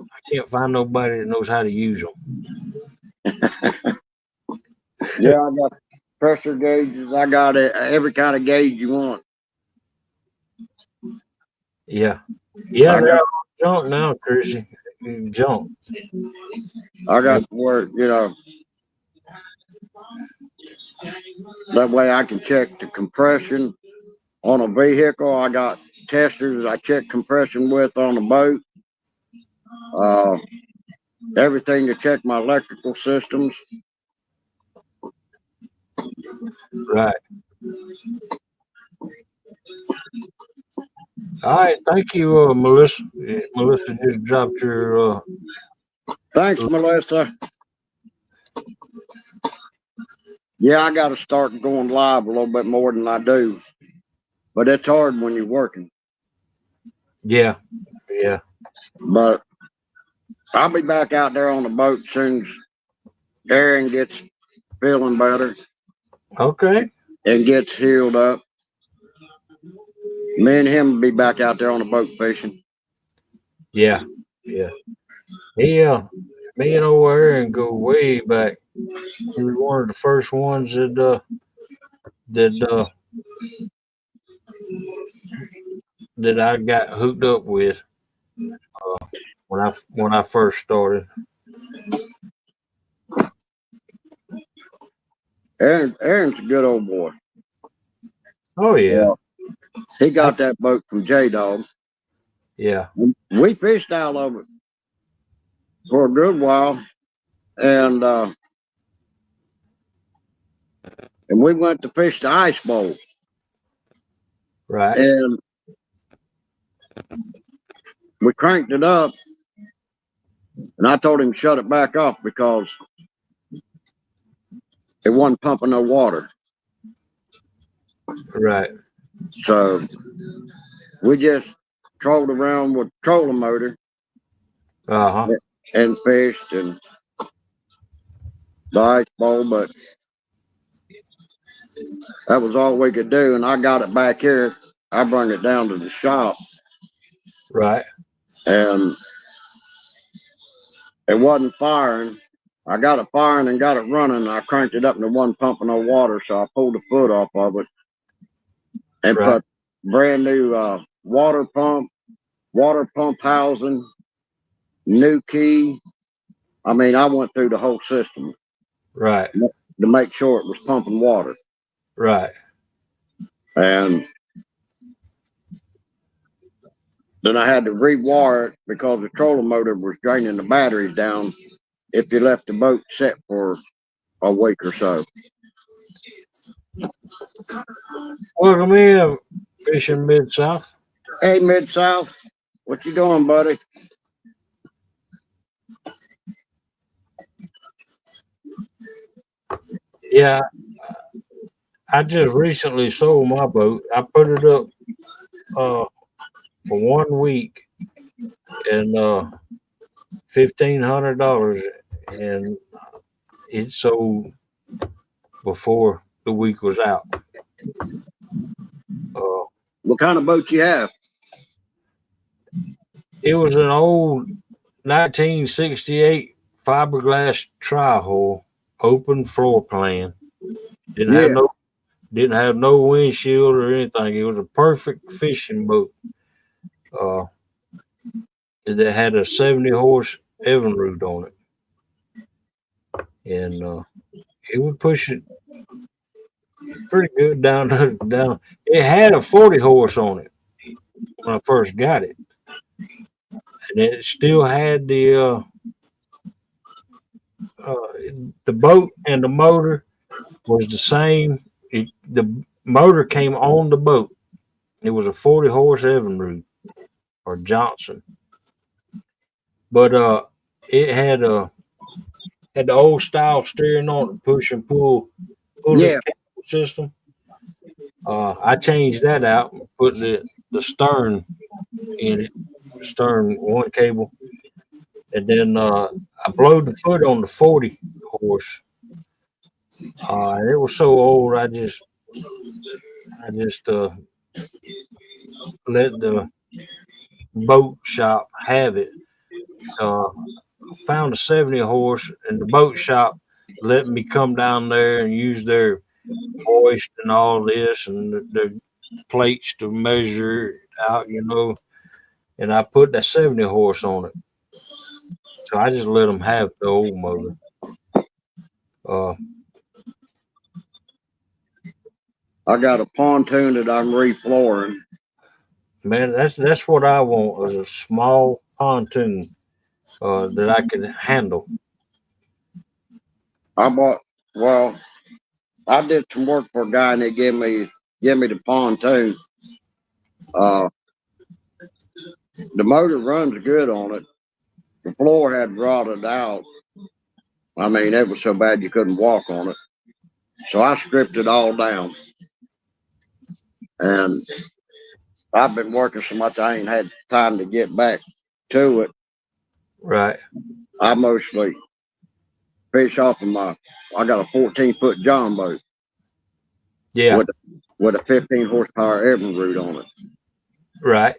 I can't find nobody that knows how to use them. Yeah, I got pressure gauges. I got every kind of gauge you want. Yeah, yeah, I they're got all junk now, Chrissy. Junk. I got And, to work, that way I can check the compression on a vehicle. I got testers I check compression with on the boat. Uh, everything to check my electrical systems. right. All right. Thank you, Melissa. Melissa just dropped your. Thanks, Melissa. Yeah, I got to start going live a little bit more than I do, but it's hard when you're working. Yeah. Yeah. But I'll be back out there on the boat soon as Darren gets feeling better Okay. and gets healed up. Me and him will be back out there on the boat fishing. Yeah. Yeah. Yeah. Me and old Aaron go way back. He was one of the first ones that that I got hooked up with when I first started. Aaron's a good old boy. Oh yeah. Yeah. He got that boat from J Dog. Yeah. We fished out of it for a good while, and we went to fish the ice bowl, Right. and we cranked it up, and I told him to shut it back off because it wasn't pumping no water. Right. So we just trolled around with trolling motor Uh huh. and fished and the ice bowl, but that was all we could do. And I got it back here. I brought it down to the shop, Right. and it wasn't firing. I got it firing and got it running. I cranked it up and it wasn't pumping no water, so I pulled the foot off of it and Right. put brand new water pump housing, new key. I mean, I went through the whole system Right. to make sure it was pumping water. Right. And then I had to rewire it because the trolling motor was draining the batteries down if you left the boat set for a week or so. Welcome in, Fishing Mid South. Hey, Mid-South, what you doing, buddy? Yeah, I just recently sold my boat. I put it up for 1 week and $1,500, and it sold before the week was out. What kind of boat you have? It was an old 1968 fiberglass tri-hull, open floor plan. Yeah. Didn't have no windshield or anything. It was a perfect fishing boat. That had a 70-horse Evinrude on it, and it would push it pretty good down. Down. It had a 40-horse on it when I first got it, and it still had the boat and the motor was the same. The motor came on the boat. It was a 40-horse Evinrude or Johnson, but it had the old style steering on it, push and pull Yeah. system. I changed that out and put the stern in it, stern one cable, and then I blowed the foot on the 40-horse. It was so old, I just let the boat shop have it. Found a 70-horse, and the boat shop let me come down there and use their hoist and all this and the plates to measure it out, and I put that 70-horse on it. So I just let them have the old motor. I got a pontoon that I'm reflooring. Man, that's what I want, is a small pontoon that I can handle. I did some work for a guy and they gave me the pontoon. The motor runs good on it. The floor had rotted out. I mean, it was so bad you couldn't walk on it. So I stripped it all down. And I've been working so much I ain't had time to get back to it. Right. I mostly fish off of I got a 14-foot John boat. Yeah. With a 15 horsepower Evinrude on it. Right.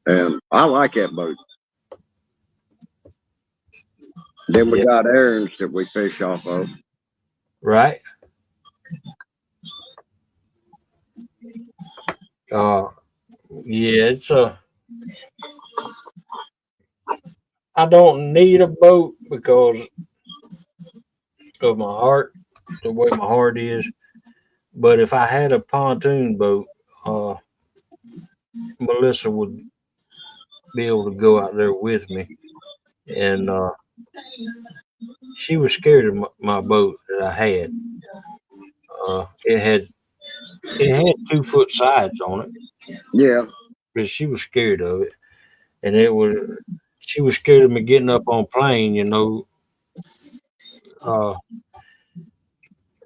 And I like that boat. Then we got Aaron's that we fish off of. Right. It's I don't need a boat because of my heart, the way my heart is. But if I had a pontoon boat, Melissa would be able to go out there with me, and she was scared of my boat that I had. It had 2-foot sides on it. Yeah. But she was scared of it, and she was scared of me getting up on plane,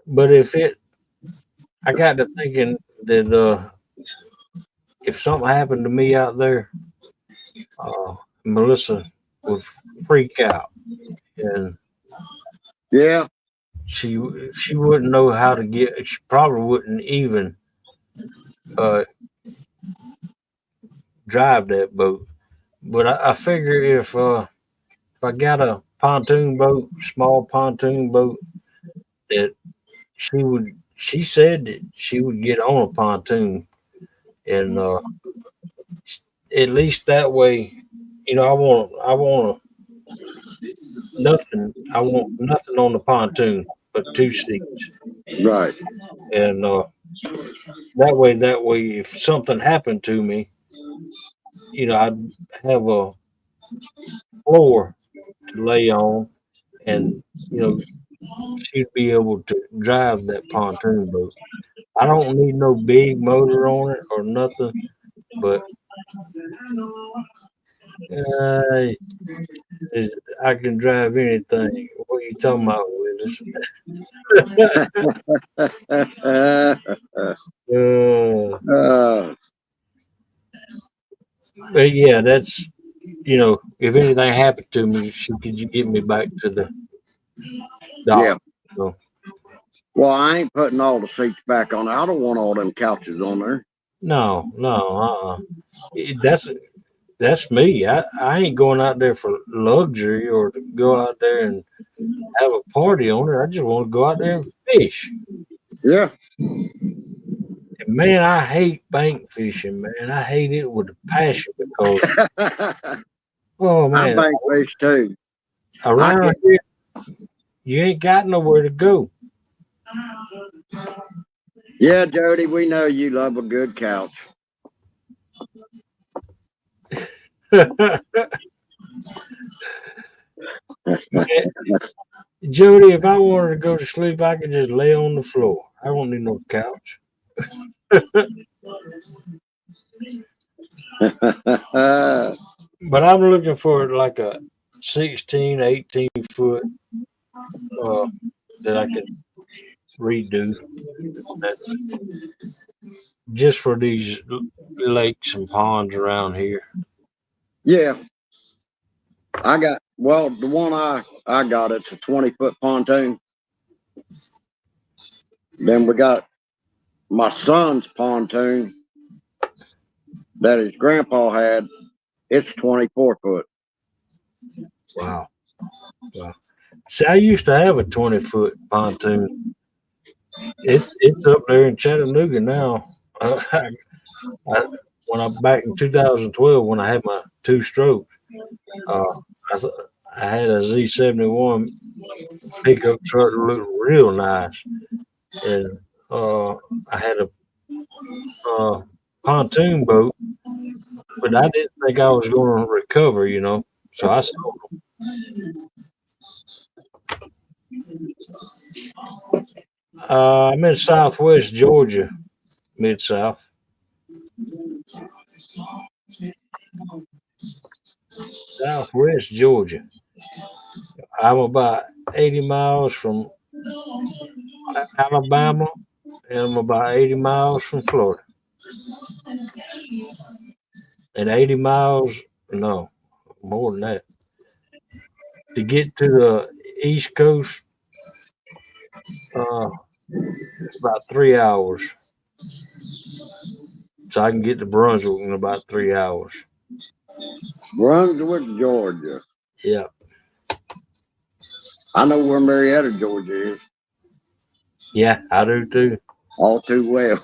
but I got to thinking that if something happened to me out there, Melissa would freak out, and yeah, she wouldn't know how to get. She probably wouldn't even drive that boat. But I figure if I got a pontoon boat, small pontoon boat, that she said that she would get on a pontoon, and at least that way, I want nothing on the pontoon but 2 seats. Right. And that way, if something happened to me, I'd have a floor to lay on, and she'd be able to drive that pontoon boat. I don't need no big motor on it or nothing, but I can drive anything. What are you talking about, Willis? But yeah, that's if anything happened to me, could you get me back to the dock? Yeah. So, Well, I ain't putting all the seats back on there. I don't want all them couches on there. No. That's me. I ain't going out there for luxury or to go out there and have a party on it. I just want to go out there and fish. Yeah. And man, I hate bank fishing, man. I hate it with a passion because, oh I man, bank fish too. around here, you ain't got nowhere to go. Yeah, Jody, we know you love a good couch. Jody, if I wanted to go to sleep, I could just lay on the floor. I don't need no couch. But I'm looking for like a 16, 18 foot that I could redo just for these lakes and ponds around here. Yeah. The one I got, it's a 20-foot pontoon. Then we got my son's pontoon that his grandpa had. It's 24 foot. Wow. See, I used to have a 20-foot pontoon. It's up there in Chattanooga now. When I'm back in 2012, when I had my 2 strokes, I had a Z71 pickup truck that looked real nice, and I had a pontoon boat, but I didn't think I was going to recover, so I sold them. I'm in Southwest Georgia, Mid-South. Southwest Georgia. I'm about 80 miles from Alabama, and I'm about 80 miles from Florida. And 80 miles, no, more than that. To get to the East Coast, it's about 3 hours. So I can get to Brunswick in about 3 hours. Brunswick, Georgia. Yeah. I know where Marietta, Georgia is. Yeah, I do too. All too well.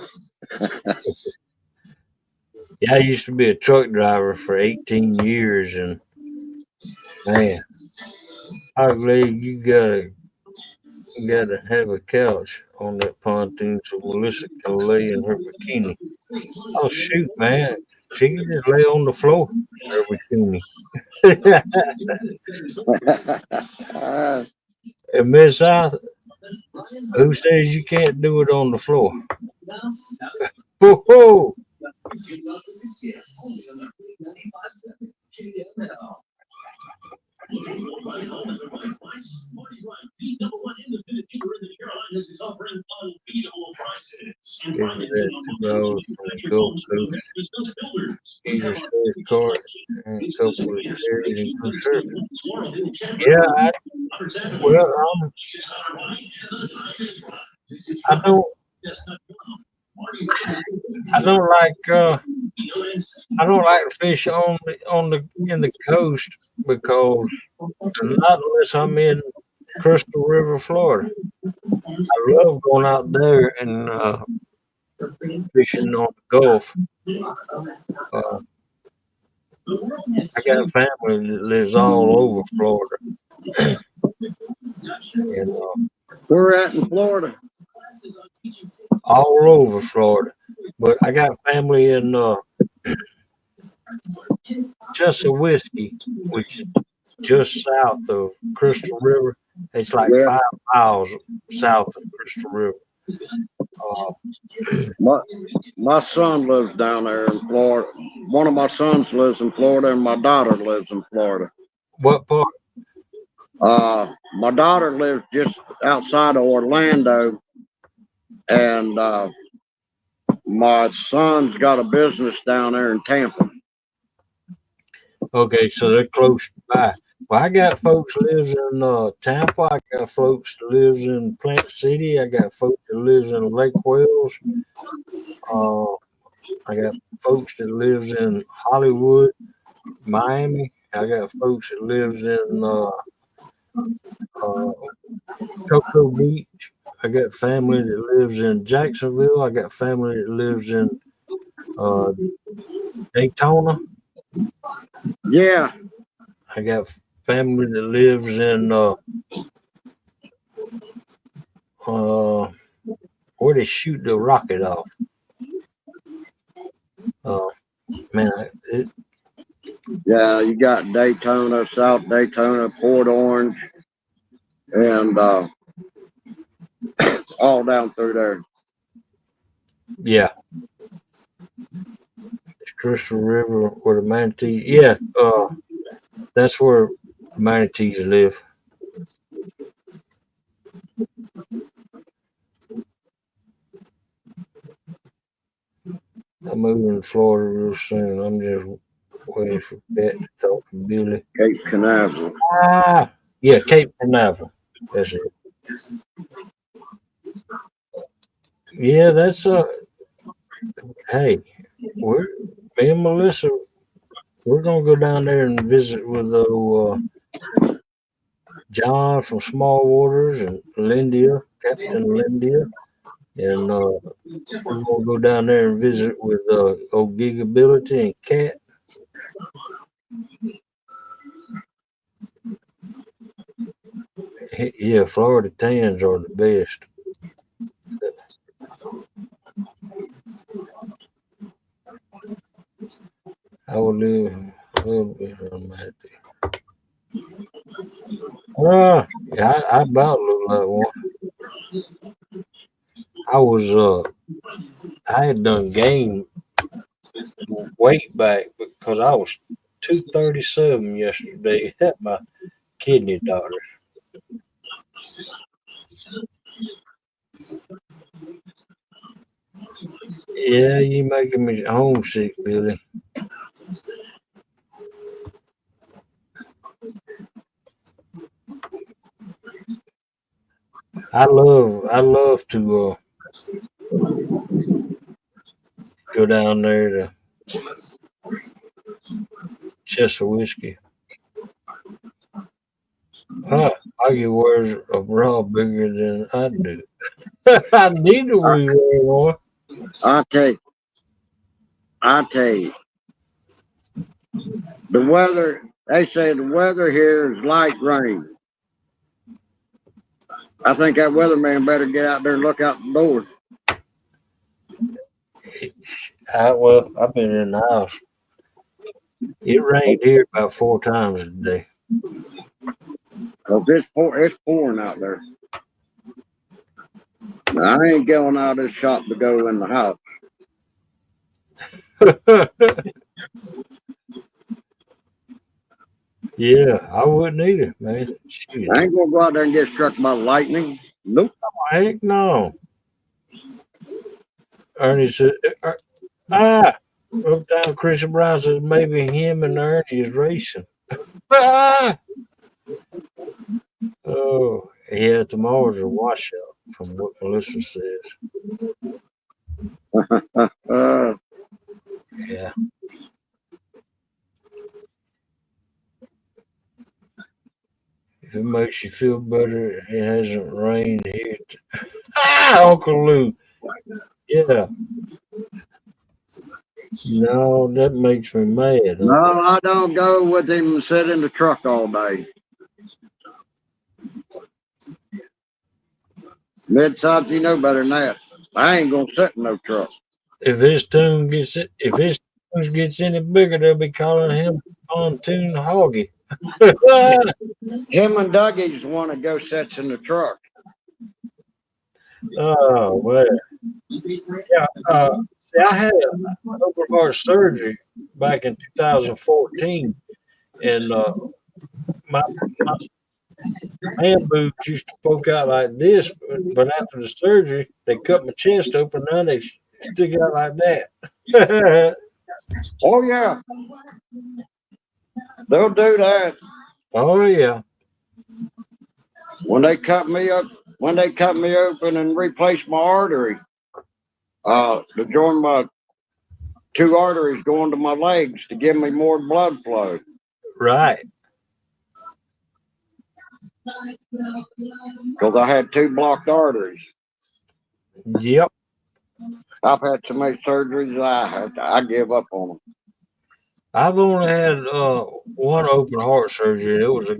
Yeah, I used to be a truck driver for 18 years, and man, I believe you gotta have a couch on that pontoon so Melissa can lay in her bikini. Oh shoot, man, she can just lay on the floor in her bikini. And Miss South, who says you can't do it on the floor? Whoa. Either says card and a couple of chairs and conservatives. Yeah, I don't. I don't like. I don't like to fish in the coast because not unless I'm in Crystal River, Florida. I love going out there and fishing on the Gulf. I got a family that lives all over Florida. And, we're at in Florida. All over Florida. But I got family in Whiskey, which is just south of Crystal River. It's like 5 miles south of Crystal River. My son lives down there in Florida. One of my sons lives in Florida, and my daughter lives in Florida. What part? My daughter lives just outside of Orlando, and my son's got a business down there in Tampa. Okay, so they're close by. Well, I got folks lives in Tampa. I got folks that lives in Plant City. I got folks that lives in Lake Wales. Uh, I got folks that lives in Hollywood, Miami. I got folks that lives in uh, Cocoa Beach. I got family that lives in Jacksonville. I got family that lives in uh, Daytona. Yeah. I got family that lives in where they shoot the rocket off. Man, Yeah, you got Daytona, South Daytona, Port Orange, and all down through there. yeah, it's Crystal River where the manatees. Yeah, that's where the manatees live. I'm moving to Florida real soon. I'm just waiting for Pat to talk to Billy. Cape Canaveral. Yeah, Cape Canaveral. That's it. Yeah, that's hey, me and Melissa, we're gonna go down there and visit with John from Small Waters and Lindia, Captain Lindia, and we're gonna go down there and visit with old Gigability and Cat. Yeah, Florida tans are the best. I would live a little bit on that. Yeah, I about look like one. I had done gained weight back because I was 237 yesterday at my kidney doctor. Yeah, you making me homesick, Billy. I love to go down there to chest of whiskey. I get wears a bra bigger than I do. I need to wear one. I tell you, the weather. They say the weather here is light rain. I think that weatherman better get out there and look out the door. Well, I've been in the house. It rained here about 4 times a day. Cause it's pouring out there. Now, I ain't going out of this shop to go in the house. Yeah, I wouldn't either, man. Shit. I ain't gonna go out there and get struck by lightning. Nope. Heck no. Ernie said, uptown Christian Brown says maybe him and Ernie is racing. Oh, yeah, tomorrow's a washout from what Melissa says. Yeah. If it makes you feel better, it hasn't rained here. Uncle Lou. Yeah. No, that makes me mad. No, I don't go with him and sit in the truck all day. Mid-South, you know better than that. I ain't gonna sit in no truck. If his tune gets any bigger, they'll be calling him Pontoon Hoggy. Him and Dougie's want to go sit in the truck. Oh well. Yeah. See, I had an open heart surgery back in 2014, and my hand boobs used to poke out like this, but after the surgery, they cut my chest open. Now they stick out like that. Oh yeah, they'll do that. Oh yeah. When they cut me open and replaced my artery, to join my two arteries going to my legs to give me more blood flow. Right. Because I had two blocked arteries. Yep. I've had so many surgeries, I give up on them. I've only had one open heart surgery. It was a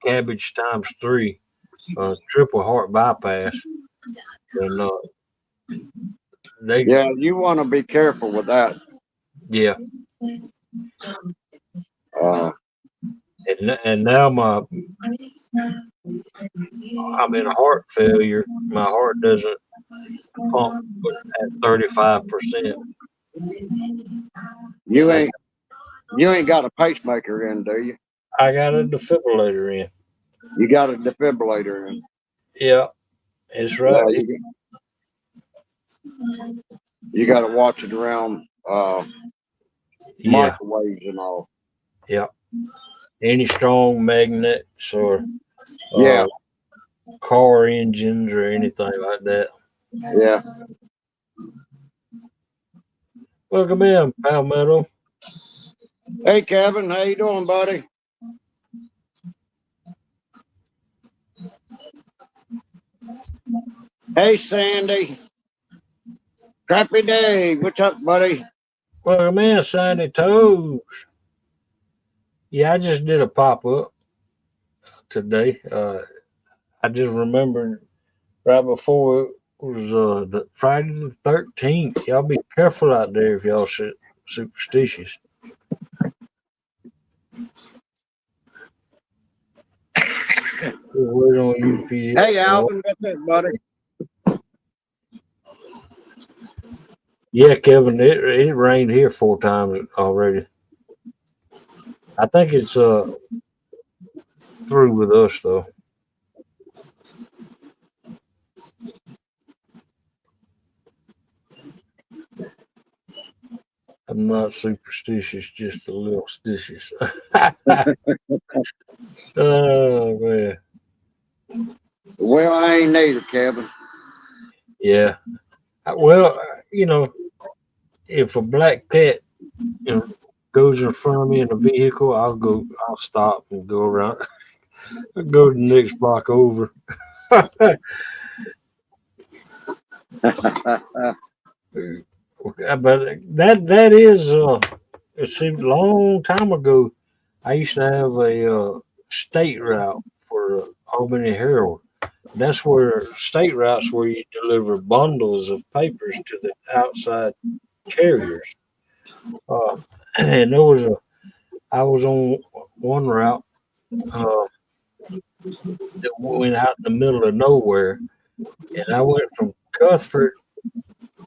cabbage times 3, triple heart bypass, and they Yeah, you want to be careful with that. yeah. Uh, And now I'm in heart failure. My heart doesn't pump at 35%. you ain't got a pacemaker in, do you? I got a defibrillator in. You got a defibrillator in. Yeah, it's Yeah, right. you got to watch it around Yeah, microwaves and all. yeah. Any strong magnets or Yeah, car engines or anything like that. yeah. Welcome in, Palmetto. Hey, Kevin, how you doing, buddy? Hey, Sandy. Crappy day. What's up, buddy? Welcome in, Sandy Toes. Yeah, I just did a pop up today. I just remembered right before it was the Friday the 13th. Y'all be careful out there if y'all superstitious. Wait on UPS. Hey, Alvin, what's up, buddy? Yeah, Kevin, it rained here 4 times already. I think it's through with us though. I'm not superstitious, just a little stitious. Oh man. Well, I ain't neither, Kevin. Yeah. Well, you know, if a black cat goes in front of me in a vehicle, I'll stop and go around. I'll go to the next block over. But that is it seemed a long time ago. I used to have a state route for Albany Herald. That's where state routes where you deliver bundles of papers to the outside carriers. And I was on one route that went out in the middle of nowhere, and I went from Cuthbert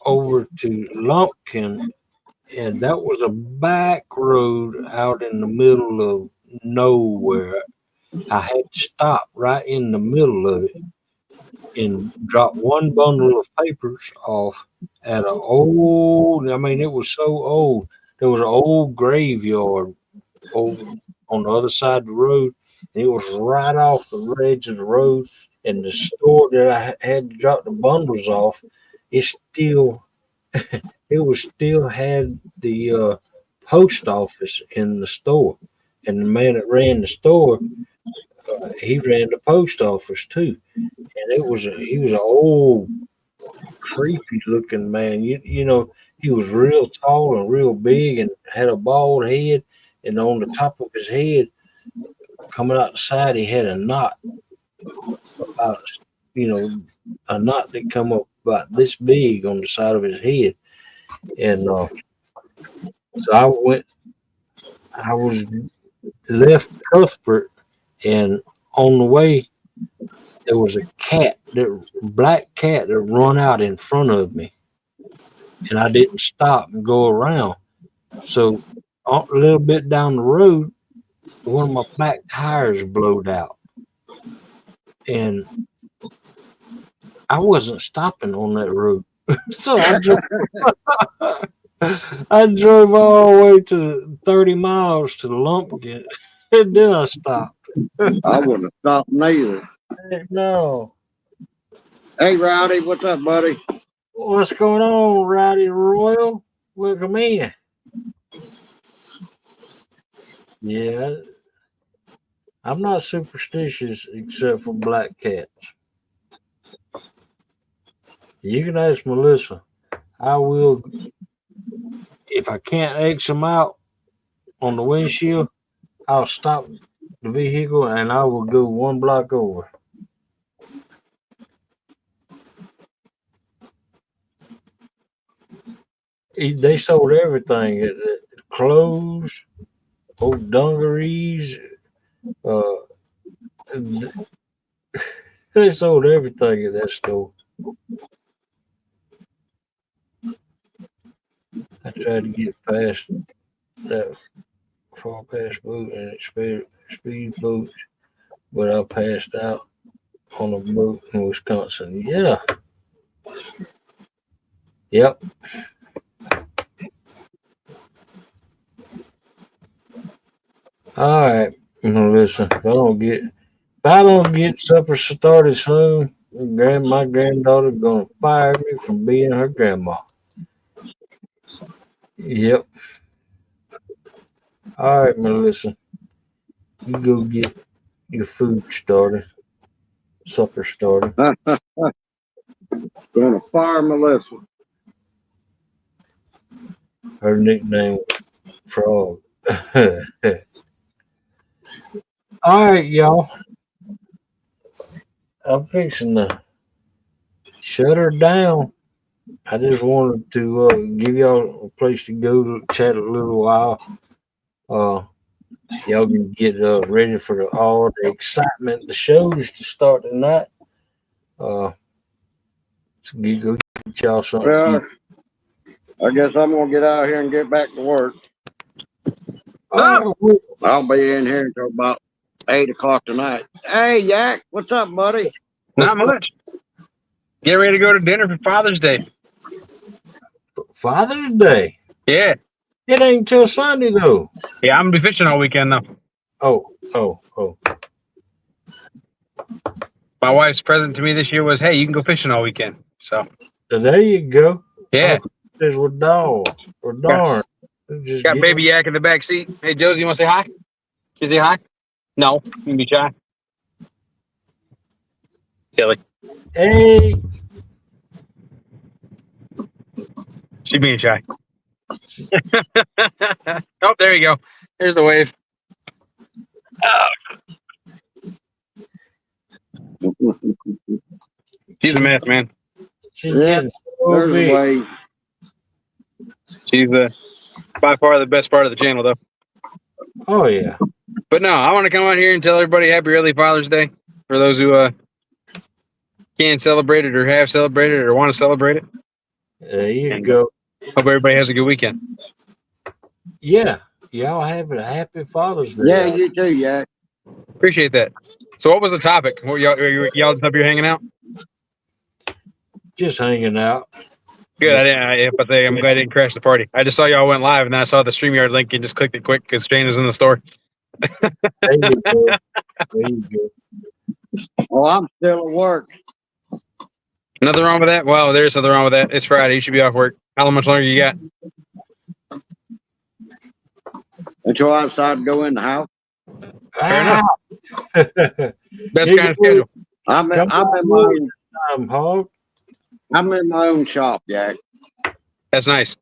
over to Lumpkin, and that was a back road out in the middle of nowhere. I had to stop right in the middle of it and drop one bundle of papers off at an old, I mean, it was so old. There was an old graveyard over on the other side of the road, and it was right off the edge of the road. And the store that I had to drop the bundles off, it still, it was still had the post office in the store. And the man that ran the store, he ran the post office too. And he was an old, creepy looking man. You know, he was real tall and real big and had a bald head. And on the top of his head, coming out the side, he had a knot about, a knot that come up about this big on the side of his head. And so I was left Cuthbert, and on the way, there was a black cat that run out in front of me, and I didn't stop and go around. So a little bit down the road, one of my back tires blowed out, and I wasn't stopping on that road. So I drove all the way to 30 miles to the Lumpkin Then I stopped. I wouldn't have stopped neither. Heck no. Hey, Rowdy, what's up, buddy? What's going on, Rowdy Royal? Welcome in. Yeah. I'm not superstitious except for black cats. You can ask Melissa. I will, if I can't X them out on the windshield, I'll stop the vehicle and I will go one block over. They sold everything, clothes, old dungarees. They sold everything at that store. I tried to get past that far past boat and speed boats, but I passed out on a boat in Wisconsin. Yeah. Yep. All right, listen. If I don't get supper started soon, my granddaughter's gonna fire me from being her grandma. Yep. All right, Melissa. You go get your food started. Supper started. Gonna fire Melissa. Her nickname was Frog. All right, y'all. I'm fixing to shut her down. I just wanted to give y'all a place to go to chat a little while. Y'all can get ready for all the excitement, the shows to start tonight. So go get y'all something. Well, I guess I'm gonna get out here and get back to work. I'll be in here until about 8 o'clock tonight. Hey, Yak, what's up, buddy? Not much. Get ready to go to dinner for Father's Day. Father's Day? Yeah. It ain't till Sunday, though. Yeah, I'm going to be fishing all weekend, though. Oh. My wife's present to me this year was, hey, you can go fishing all weekend. So there you go. Yeah. We're darn. Just got baby Yak in the back seat. Hey, Josie, you want to say hi? Can you say hi? No, you can be shy. Silly. Hey. She being shy. Oh, there you go. There's the wave. She's a mess, man. She's there's a wave. She's by far the best part of the channel, though. Oh, yeah. But no, I want to come out here and tell everybody happy early Father's Day for those who can't celebrate it or have celebrated it or want to celebrate it. There you go. Hope everybody has a good weekend. Yeah. Y'all have a happy Father's Day. Yeah, you too, yeah. Appreciate that. So what was the topic? Y'all up here hanging out? Just hanging out. Good. I'm glad I didn't crash the party. I just saw y'all went live and then I saw the StreamYard link and just clicked it quick because Shane was in the store. There you go. Well, I'm still at work. Nothing wrong with that? Well, there's nothing wrong with that. It's Friday. You should be off work. How much longer you got? Until I decide to go in the house. Fair enough. Best kind of schedule. I'm in my own shop, Jack. That's nice.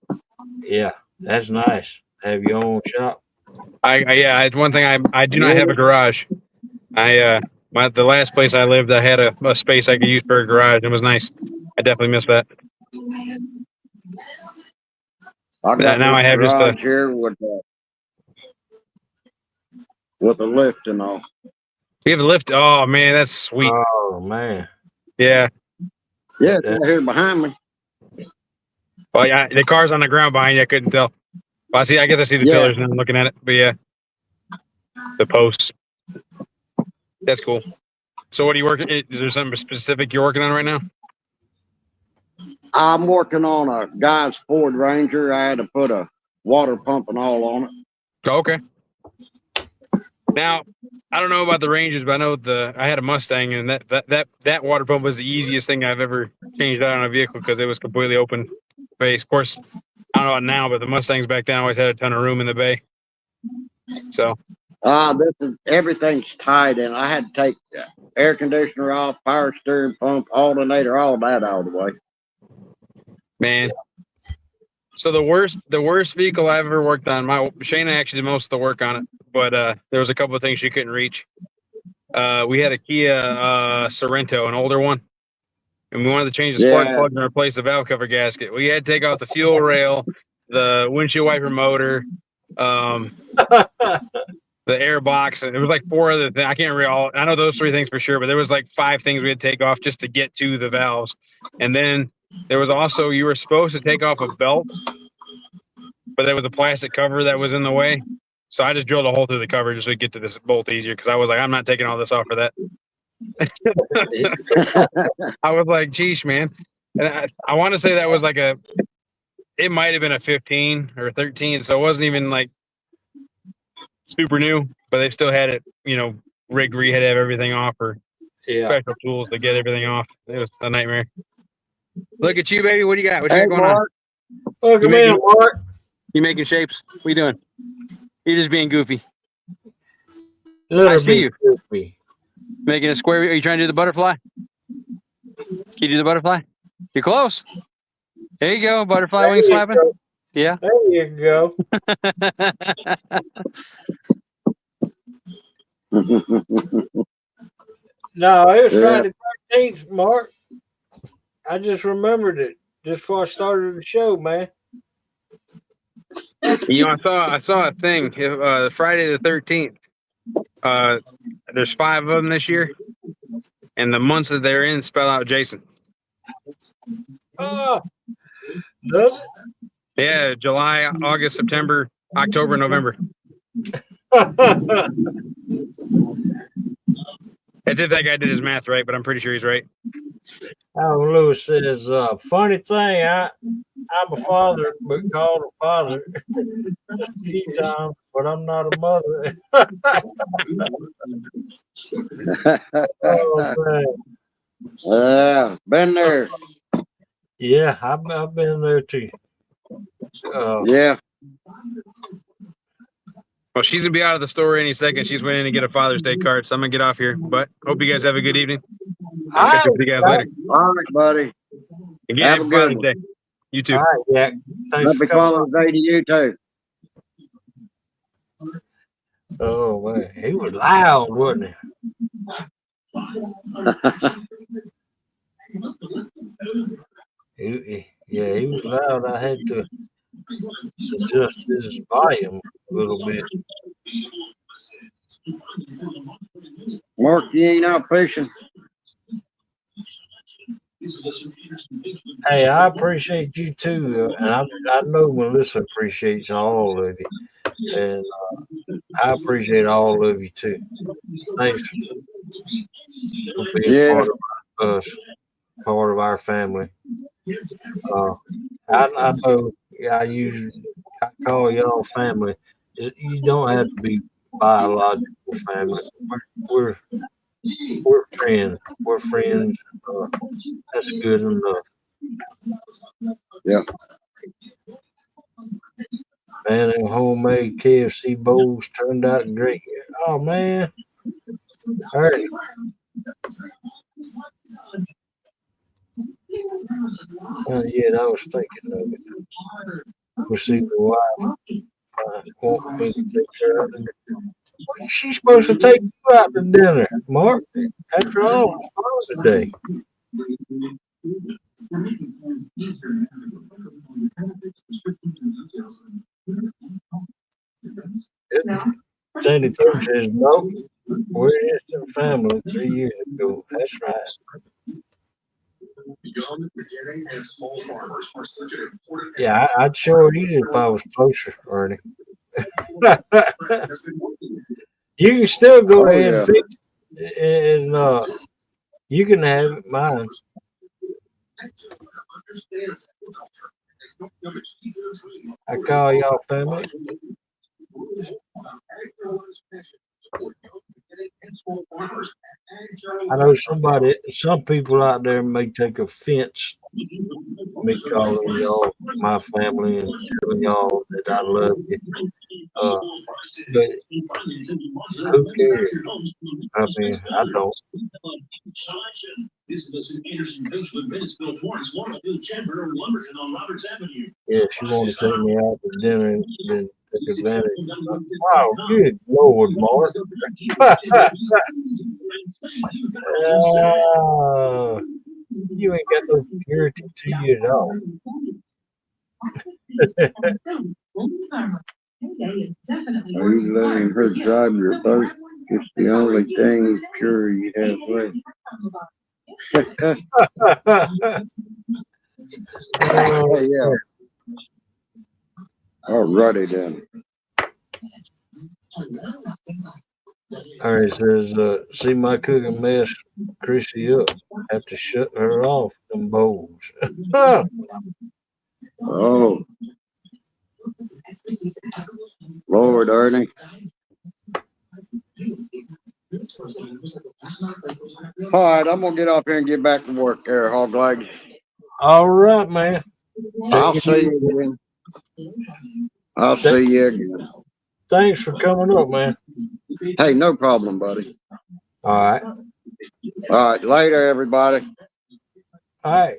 Yeah, that's nice. Have your own shop. It's one thing I do not have a garage. The last place I lived, I had a space I could use for a garage. It was nice. I definitely miss that. Now I have just here with a lift and all. We have a lift. Oh man, that's sweet. Oh man. Yeah. Yeah, it's right here behind me. Well, yeah, the car's on the ground behind you. I couldn't tell. Well, I guess I see the pillars and I'm looking at it. But yeah, the posts. That's cool. So what are you working? Is there something specific you're working on right now? I'm working on a guy's Ford Ranger. I had to put a water pump and all on it. Oh, okay. Now, I don't know about the Rangers, but I know I had a Mustang, and that water pump was the easiest thing I've ever changed out on a vehicle because it was completely open base. Of course, I don't know about now, but the Mustangs back then always had a ton of room in the bay. So, everything's tied in. I had to take the air conditioner off, power steering pump, alternator, all that out of the way. man. So the worst vehicle I ever worked on. Shayna actually did most of the work on it, but there was a couple of things she couldn't reach. We had a Kia Sorento, an older one, and we wanted to change the spark plug and replace the valve cover gasket. We had to take off the fuel rail, the windshield wiper motor, the air box, and there was like 4 other things. I can't remember all. I know those 3 things for sure, but there was like 5 things we had to take off just to get to the valves. And then there was also, you were supposed to take off a belt, but there was a plastic cover that was in the way. So I just drilled a hole through the cover just to get to this bolt easier because I was like, I'm not taking all this off for that. I was like, geesh, man. And I want to say that was like it might have been a 15 or 13. So it wasn't even like super new, but they still had it, rigged where you had to have everything off or special tools to get everything off. It was a nightmare. Look at you, baby. What do you got? What you got going on? Look at me, Mark. You making shapes? What you doing? You're just being goofy. I see you. Goofy. Making a square. Are you trying to do the butterfly? Can you do the butterfly? You're close. There you go. Butterfly wings flapping. Yeah. There you go. No, it was Friday the 13th, Mark. I just remembered it just before I started the show, man. I saw a thing. Friday the 13th. There's 5 of them this year, and the months that they're in spell out Jason. Oh, does it? Yeah, July, August, September, October, November. That's if that guy did his math right, but I'm pretty sure he's right. Alan Lewis says, funny thing, I'm a father, but called a father a few times, but I'm not a mother. Oh, man. Been there. Yeah, I've been there too. Yeah. Well, she's going to be out of the store any second. She's waiting to get a Father's Day card, so I'm going to get off here. But hope you guys have a good evening. I'll catch up with you guys later. All right, buddy. Again, have a good day. You too. All right, yeah. Happy Father's Day to you too. Oh, man. He was loud, wasn't he? He was loud. I had to adjust his volume a little bit. Mark, you ain't out fishing. Hey, I appreciate you too, and I know Melissa appreciates all of you, and I appreciate all of you too. Thanks for being part of us, part of our family. I know. I call y'all family. You don't have to be biological family. We're friends. We're friends. That's good enough. Yeah. Man, them homemade KFC bowls turned out great. Oh man. All right. Yeah, I was thinking of it. We'll see the wife. Want me to take care of it. She's supposed to take you out to dinner, Mark. After all, it's today. Sandy Thurman says, no, we're instant family 3 years ago. That's right. Yeah, I'd show it easy if I was closer, Ernie. You can still go ahead and fix it, and you can have it, mine. I call y'all family. I know some people out there may take offense me calling y'all my family and telling y'all that I love you. Uh, but who cares? I mean, I don't. Yeah, she want to take me out to dinner and then take advantage. Wow, good Lord, Mark. You ain't got no purity to you at all. Are you letting her drive your boat? It's the only thing pure you have left. Yeah. Alrighty then. All right, says, see my cooking mess Chrissy up. Have to shut her off them bowls. Oh, Lord, Ernie. All right, I'm gonna get off here and get back to work there, hog leg. All right, man. I'll see you again. I'll see you again. Thanks for coming up, man. Hey, no problem, buddy. All right. All right, later, everybody. All right.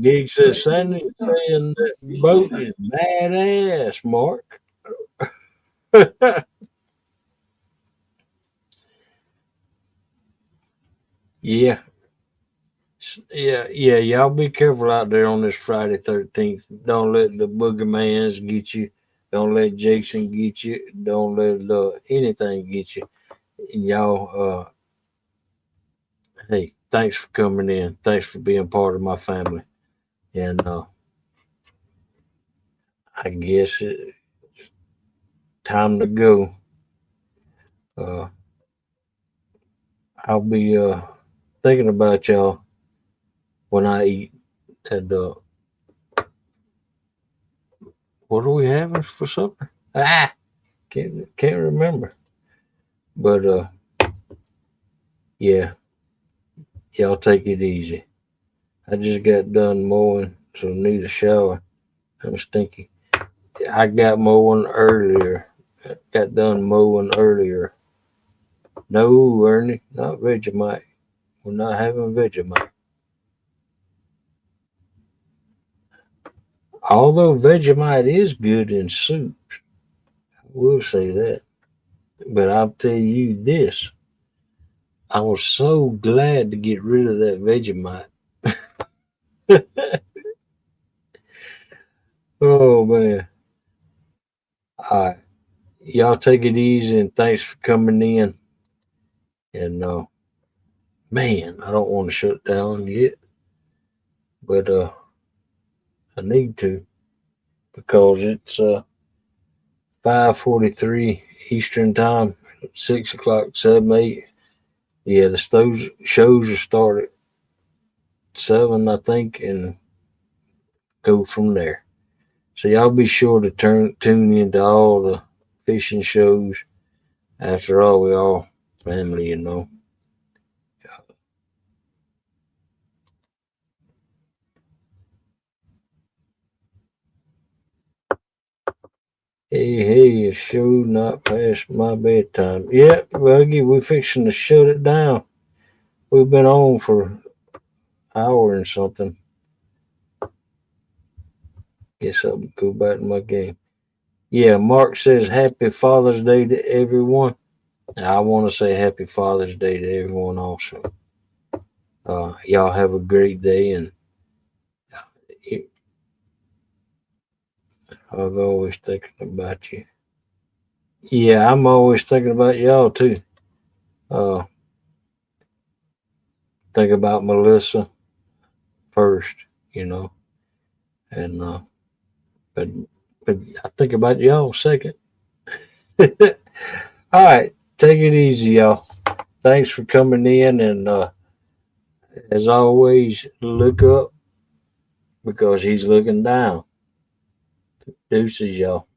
Gig says Sandy saying that boat is badass, Mark. Yeah. Yeah. Y'all be careful out there on this Friday 13th. Don't let the boogermans get you. Don't let Jason get you. Don't let anything get you. And y'all, hey, thanks for coming in. Thanks for being part of my family. And I guess it's time to go. I'll be thinking about y'all when I eat. And what are we having for supper? Can't remember. But yeah, y'all take it easy. I just got done mowing, so need a shower. I'm stinky. I got mowing earlier. Got done mowing earlier. No, Ernie, not Vegemite. We're not having Vegemite. Although Vegemite is good in soups, I will say that. But I'll tell you this. I was so glad to get rid of that Vegemite. Oh, man. All right. Y'all take it easy and thanks for coming in. And man, I don't want to shut down yet. But I need to because it's 5:43 Eastern time, 6 o'clock, 7, 8. Yeah, the shows are started 7, I think, and go from there. So y'all be sure to tune into all the fishing shows. After all, we all family, you know. Hey, it's sure not past my bedtime. Yep, Buggy, we're fixing to shut it down. We've been on for an hour and something. Guess I'll go back to my game. Yeah, Mark says Happy Father's Day to everyone. I want to say Happy Father's Day to everyone also. Y'all have a great day, and I'm always thinking about you. Yeah, I'm always thinking about y'all too. Think about Melissa first, you know, and but I think about y'all second. All right, take it easy, y'all. Thanks for coming in, and as always, look up because he's looking down. Deuces, y'all.